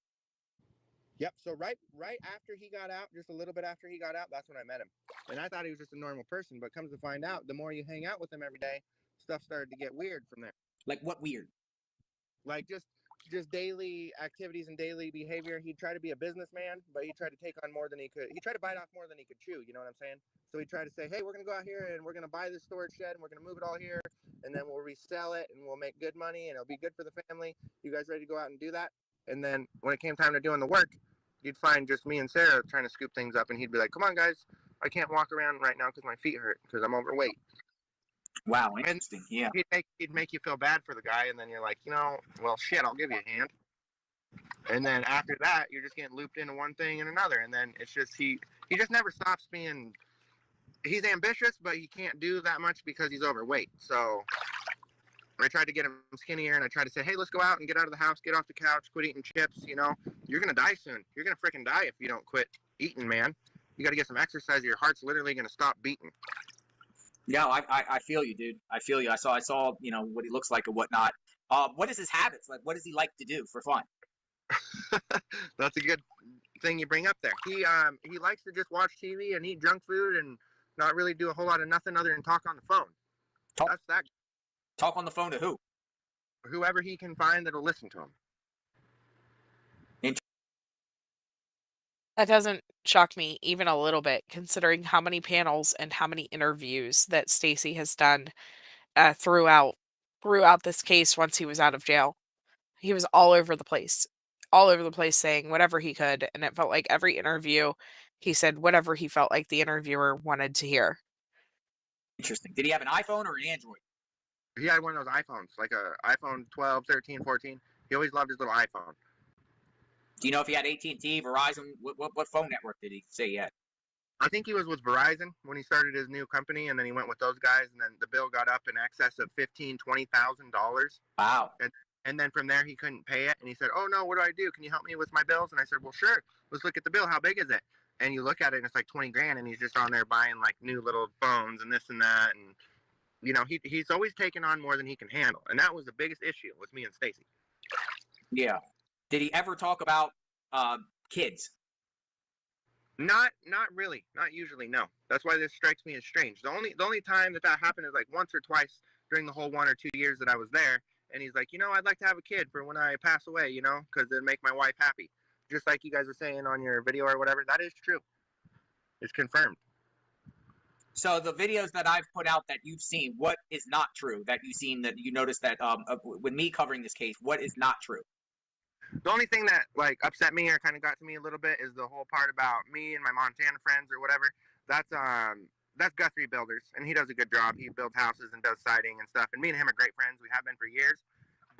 Yep. So right after he got out, just a little bit after he got out, that's when I met him. And I thought he was just a normal person, but comes to find out, the more you hang out with him every day, stuff started to get weird from there. Like what weird? Like just daily activities and daily behavior. He'd try to be a businessman, but he tried to take on more than he could. He tried to bite off more than he could chew. You know what I'm saying? So he tried to say, hey, we're going to go out here and we're going to buy this storage shed and we're going to move it all here. And then we'll resell it and we'll make good money and it'll be good for the family. You guys ready to go out and do that? And then when it came time to doing the work, you'd find just me and Sarah trying to scoop things up. And he'd be like, come on, guys. I can't walk around right now because my feet hurt because I'm overweight. Wow, interesting. Yeah. He'd make you feel bad for the guy, and then you're like, well, shit, I'll give you a hand. And then after that, you're just getting looped into one thing and another, and then it's just he just never stops being. He's ambitious, but he can't do that much because he's overweight. So I tried to get him skinnier, and I tried to say, hey, let's go out and get out of the house, get off the couch, quit eating chips. You're gonna die soon. You're gonna freaking die if you don't quit eating, man. You got to get some exercise. Your heart's literally gonna stop beating. Yeah, I feel you, dude. I feel you. I saw what he looks like and whatnot. What is his habits? Like, what does he like to do for fun? That's a good thing you bring up there. He likes to just watch TV and eat junk food and not really do a whole lot of nothing other than talk on the phone. That's that. Talk on the phone to who? Whoever he can find that'll listen to him. That doesn't shock me even a little bit, considering how many panels and how many interviews that Stacy has done throughout this case once he was out of jail. He was all over the place saying whatever he could, and it felt like every interview he said whatever he felt like the interviewer wanted to hear. Interesting. Did he have an iPhone or an Android? He had one of those iPhones, like a iPhone 12, 13, 14. He always loved his little iPhone. Do you know if he had AT&T, Verizon? What phone network did he say he had? I think he was with Verizon when he started his new company, and then he went with those guys, and then the bill got up in excess of $15,000-$20,000. Wow. And then from there, he couldn't pay it, and he said, oh, no, what do I do? Can you help me with my bills? And I said, well, sure. Let's look at the bill. How big is it? And you look at it, and it's like 20 grand, and he's just on there buying, like, new little phones and this and that, and, he's always taken on more than he can handle, and that was the biggest issue with me and Stacy. Yeah. Did he ever talk about kids? Not really. Not usually, no. That's why this strikes me as strange. The only time that happened is like once or twice during the whole 1 or 2 years that I was there. And he's like, I'd like to have a kid for when I pass away, because it'd make my wife happy. Just like you guys were saying on your video or whatever. That is true. It's confirmed. So the videos that I've put out that you've seen, what is not true that you've seen that you noticed that with me covering this case, what is not true? The only thing that like upset me or kind of got to me a little bit is the whole part about me and my Montana friends or whatever. That's Guthrie Builders, and he does a good job. He builds houses and does siding and stuff. And me and him are great friends. We have been for years.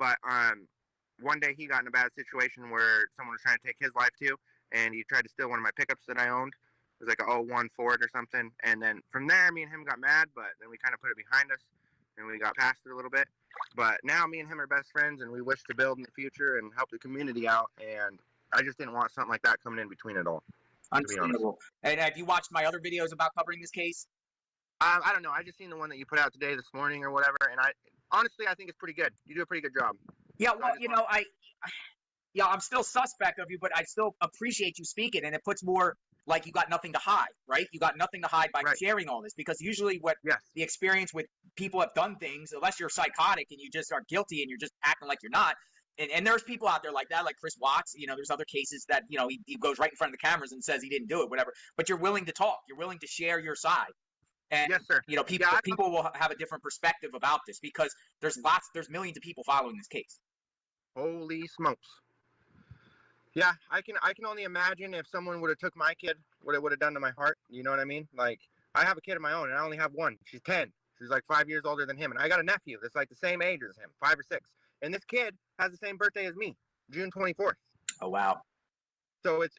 But one day he got in a bad situation where someone was trying to take his life too, and he tried to steal one of my pickups that I owned. It was like a 01 Ford or something. And then from there, me and him got mad, but then we kind of put it behind us, and we got past it a little bit. But now me and him are best friends, and we wish to build in the future and help the community out. And I just didn't want something like that coming in between it all. Understandable. And have you watched my other videos about covering this case? I don't know. I just seen the one that you put out today, this morning or whatever. And honestly, I think it's pretty good. You do a pretty good job. Yeah, well, I'm still suspect of you, but I still appreciate you speaking. And it puts more like you got nothing to hide, right? You got nothing to hide by sharing all this, because usually the experience with people have done things, unless you're psychotic and you just are guilty and you're just acting like you're not. And there's people out there like that, like Chris Watts. There's other cases that, he goes right in front of the cameras and says he didn't do it, whatever. But you're willing to talk. You're willing to share your side. And, yes, sir. People will have a different perspective about this, because there's millions of people following this case. Holy smokes. Yeah, I can only imagine if someone would have took my kid, what it would have done to my heart. You know what I mean? Like, I have a kid of my own, and I only have one. She's 10. She's like 5 years older than him. And I got a nephew that's like the same age as him, 5 or 6. And this kid has the same birthday as me, June 24th. Oh, wow. So it's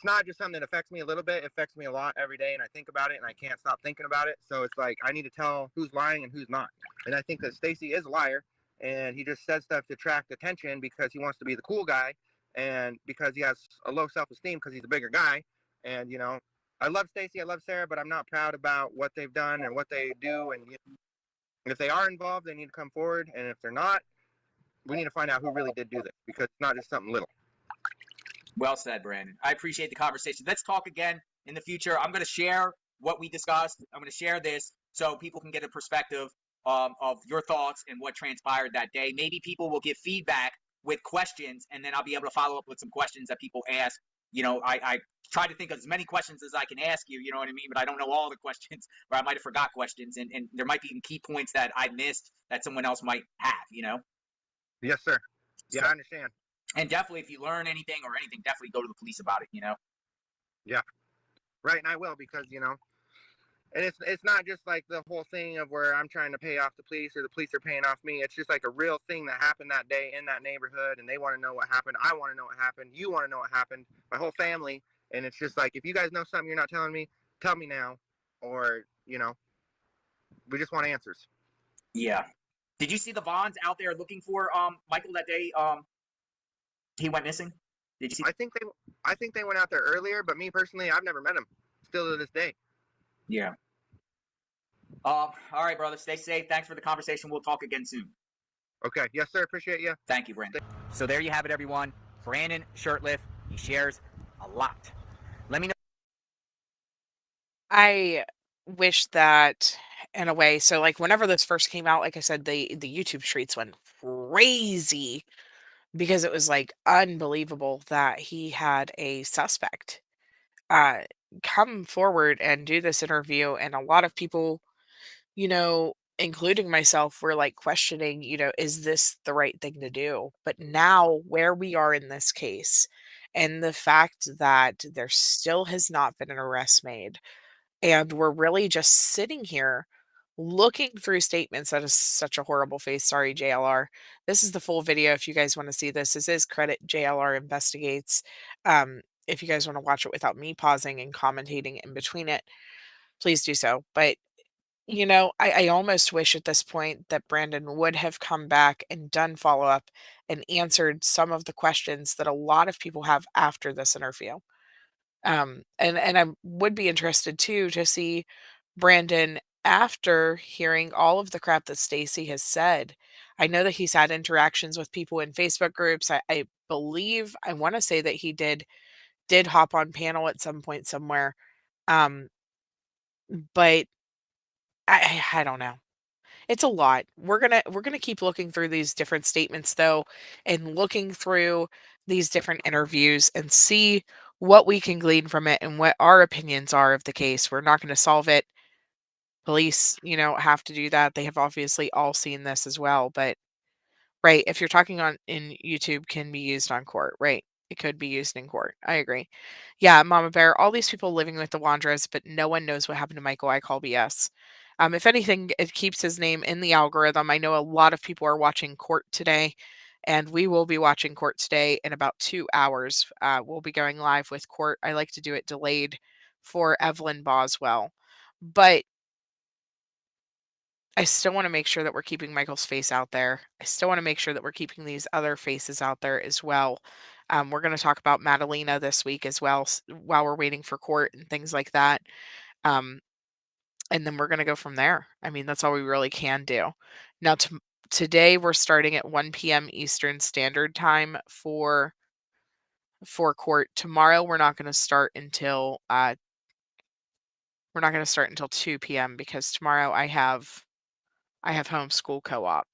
not just something that affects me a little bit. It affects me a lot every day, and I think about it, and I can't stop thinking about it. So it's like I need to tell who's lying and who's not. And I think that Stacy is a liar, and he just says stuff to attract attention because he wants to be the cool guy, and because he has a low self-esteem because he's a bigger guy. And I love Stacy, I love Sarah, but I'm not proud about what they've done and what they do. And if they are involved, they need to come forward, and if they're not, we need to find out who really did do this because it's not just something little. Well said, Brandon. I appreciate the conversation. Let's talk again in the future. I'm going to share what we discussed. I'm going to share this so people can get a perspective of your thoughts and what transpired that day. Maybe people will give feedback with questions, and then I'll be able to follow up with some questions that people ask. I try to think of as many questions as I can ask you, you know what I mean? But I don't know all the questions, or I might have forgot questions, and there might be key points that I missed that someone else might have. Yes, sir. Yeah, So, I understand. and definitely, if you learn anything or anything, definitely go to the police about it. Yeah, right. And I will because and it's not just like the whole thing of where I'm trying to pay off the police or the police are paying off me. It's just like a real thing that happened that day in that neighborhood, and they want to know what happened. I want to know what happened. You want to know what happened. My whole family, and it's just like if you guys know something you're not telling me, tell me now, or we just want answers. Yeah. Did you see the Vaughans out there looking for Michael that day? He went missing. Did you see? I think they went out there earlier, but me personally, I've never met him. Still to this day. Yeah. All right, brother. Stay safe. Thanks for the conversation. We'll talk again soon. Okay. Yes, sir. Appreciate you. Thank you, Brandon. So there you have it, everyone. Brandon Shurtliff. He shares a lot. Let me know. I wish that in a way, so like whenever this first came out, like I said, the YouTube streets went crazy because it was like unbelievable that he had a suspect uh come forward and do this interview, and a lot of people, including myself, were like questioning, is this the right thing to do? But now where we are in this case, and the fact that there still has not been an arrest made, and we're really just sitting here looking through statements. That is such a horrible face. Sorry, JLR. This is the full video if you guys want to see this. This is credit JLR Investigates. If you guys want to watch it without me pausing and commentating in between it, please do so. But I almost wish at this point that Brandon would have come back and done follow up and answered some of the questions that a lot of people have after this interview. And I would be interested too to see Brandon after hearing all of the crap that Stacy has said. I know that he's had interactions with people in Facebook groups. I believe I want to say that he did hop on panel at some point somewhere. Um, but I don't know. It's a lot. We're gonna keep looking through these different statements though, and looking through these different interviews and see what we can glean from it and what our opinions are of the case. We're not gonna solve it. Police, have to do that. They have obviously all seen this as well, but right, if you're talking on in YouTube can be used on court, right? It could be used in court. I agree. Yeah, Mama Bear, all these people living with the Wandras, but no one knows what happened to Michael. I call BS. If anything, it keeps his name in the algorithm. I know a lot of people are watching court today, and we will be watching court today in about 2 hours. We'll be going live with court. I like to do it delayed for Evelyn Boswell. But I still wanna make sure that we're keeping Michael's face out there. I still wanna make sure that we're keeping these other faces out there as well. We're gonna talk about Madalena this week as well while we're waiting for court and things like that. Um, and then we're gonna go from there. I mean, that's all we really can do. Now, today we're starting at 1 p.m. Eastern Standard Time for court. Tomorrow we're not gonna start until 2 p.m. because tomorrow I have homeschool co-op.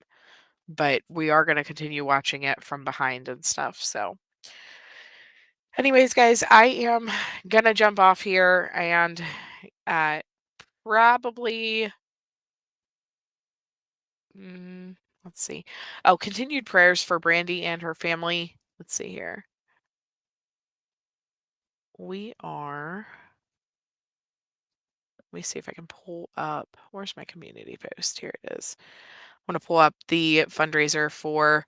But we are gonna continue watching it from behind and stuff, so anyways, guys, I am gonna jump off here and, uh, probably let's see. Oh, continued prayers for Brandy and her family. Let's see here. We are let me see if I can pull up where's my community post? Here it is. I wanna pull up the fundraiser for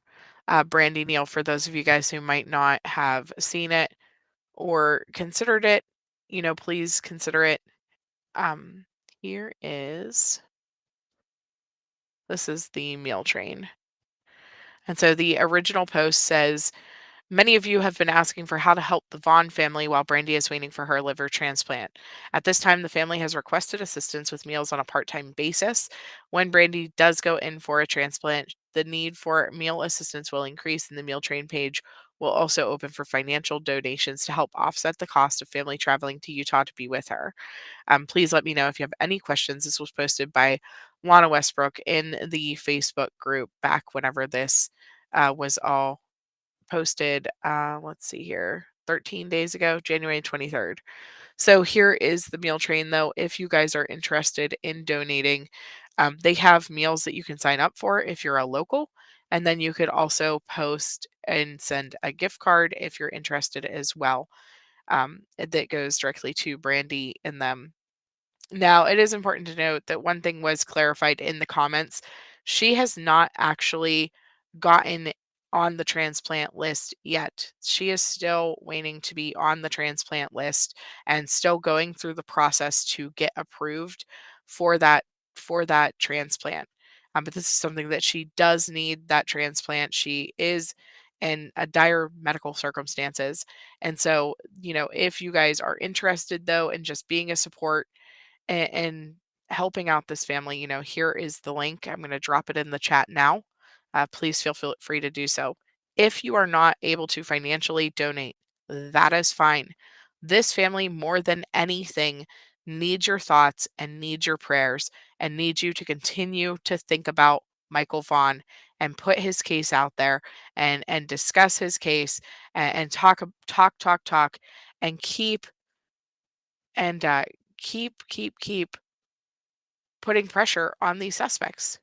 Brandy Neal, for those of you guys who might not have seen it or considered it, please consider it. Um, here is this is the meal train. And so the original post says, many of you have been asking for how to help the Vaughn family while Brandy is waiting for her liver transplant. At this time, the family has requested assistance with meals on a part-time basis. When Brandy does go in for a transplant, the need for meal assistance will increase, and the meal train page will also open for financial donations to help offset the cost of family traveling to Utah to be with her. Please let me know if you have any questions. This was posted by Lana Westbrook in the Facebook group back whenever this was all posted, let's see here, 13 days ago, January 23rd. So here is the meal train, though. If you guys are interested in donating, they have meals that you can sign up for if you're a local. And then you could also post and send a gift card if you're interested as well. That goes directly to Brandy and them. Now, it is important to note that one thing was clarified in the comments. She has not actually gotten on the transplant list yet. She is still waiting to be on the transplant list and still going through the process to get approved for that transplant. But this is something that she does need that transplant. She is in a dire medical circumstances. And so, if you guys are interested though in just being a support and helping out this family, here is the link. I'm going to drop it in the chat now. Please feel free to do so. If you are not able to financially donate, that is fine. This family, more than anything, needs your thoughts and needs your prayers and needs you to continue to think about Michael Vaughn and put his case out there and discuss his case and talk and keep putting pressure on these suspects.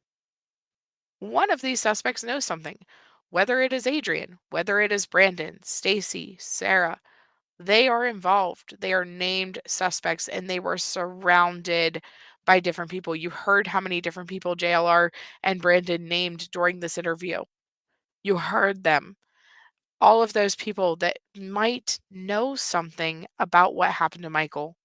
One of these suspects knows something. Whether it is Adrian, whether it is Brandon, Stacy, Sarah, they are involved. They are named suspects and they were surrounded by different people. You heard how many different people JLR and Brandon named during this interview. You heard them. All of those people that might know something about what happened to Michael.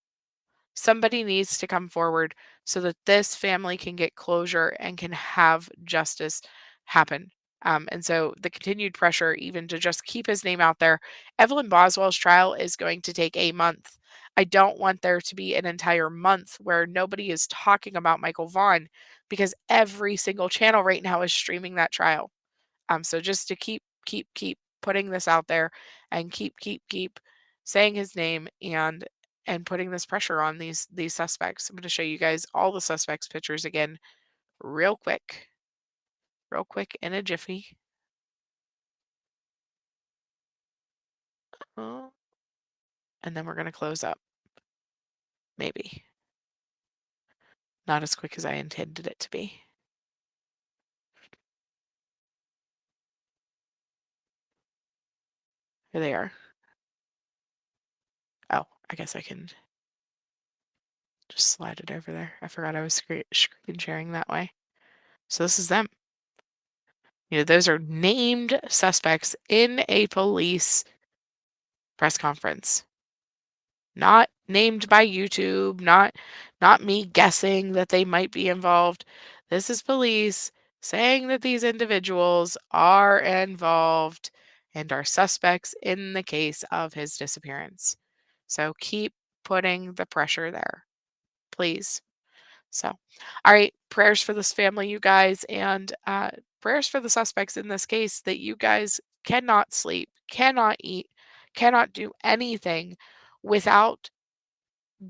Somebody needs to come forward so that this family can get closure and can have justice happen. And so the continued pressure, even to just keep his name out there, Evelyn Boswell's trial is going to take a month. I don't want there to be an entire month where nobody is talking about Michael Vaughn because every single channel right now is streaming that trial. So just to keep putting this out there and keep saying his name and putting this pressure on these suspects. I'm going to show you guys all the suspects pictures again real quick. Real quick in a jiffy. Oh, and then we're going to close up. Maybe. Not as quick as I intended it to be. Here they are. Oh, I guess I can just slide it over there. I forgot I was screen sharing that way. So this is them. Those are named suspects in a police press conference. Not named by YouTube, not me guessing that they might be involved. This is police saying that these individuals are involved and are suspects in the case of his disappearance. So keep putting the pressure there, please. So, all right, prayers for this family, you guys, and prayers for the suspects in this case that you guys cannot sleep, cannot eat, cannot do anything without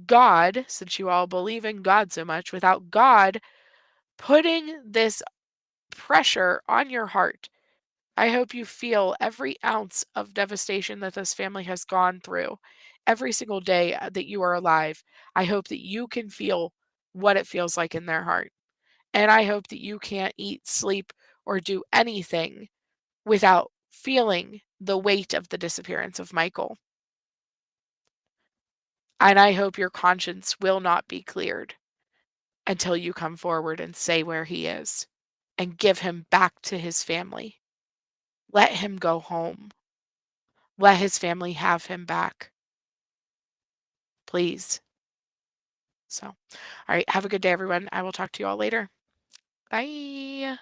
God, since you all believe in God so much, without God putting this pressure on your heart. I hope you feel every ounce of devastation that this family has gone through every single day that you are alive. I hope that you can feel what it feels like in their heart. And I hope that you can't eat, sleep, or do anything without feeling the weight of the disappearance of Michael. And I hope your conscience will not be cleared until you come forward and say where he is and give him back to his family. Let him go home. Let his family have him back. Please. So, all right. Have a good day, everyone. I will talk to you all later. Bye.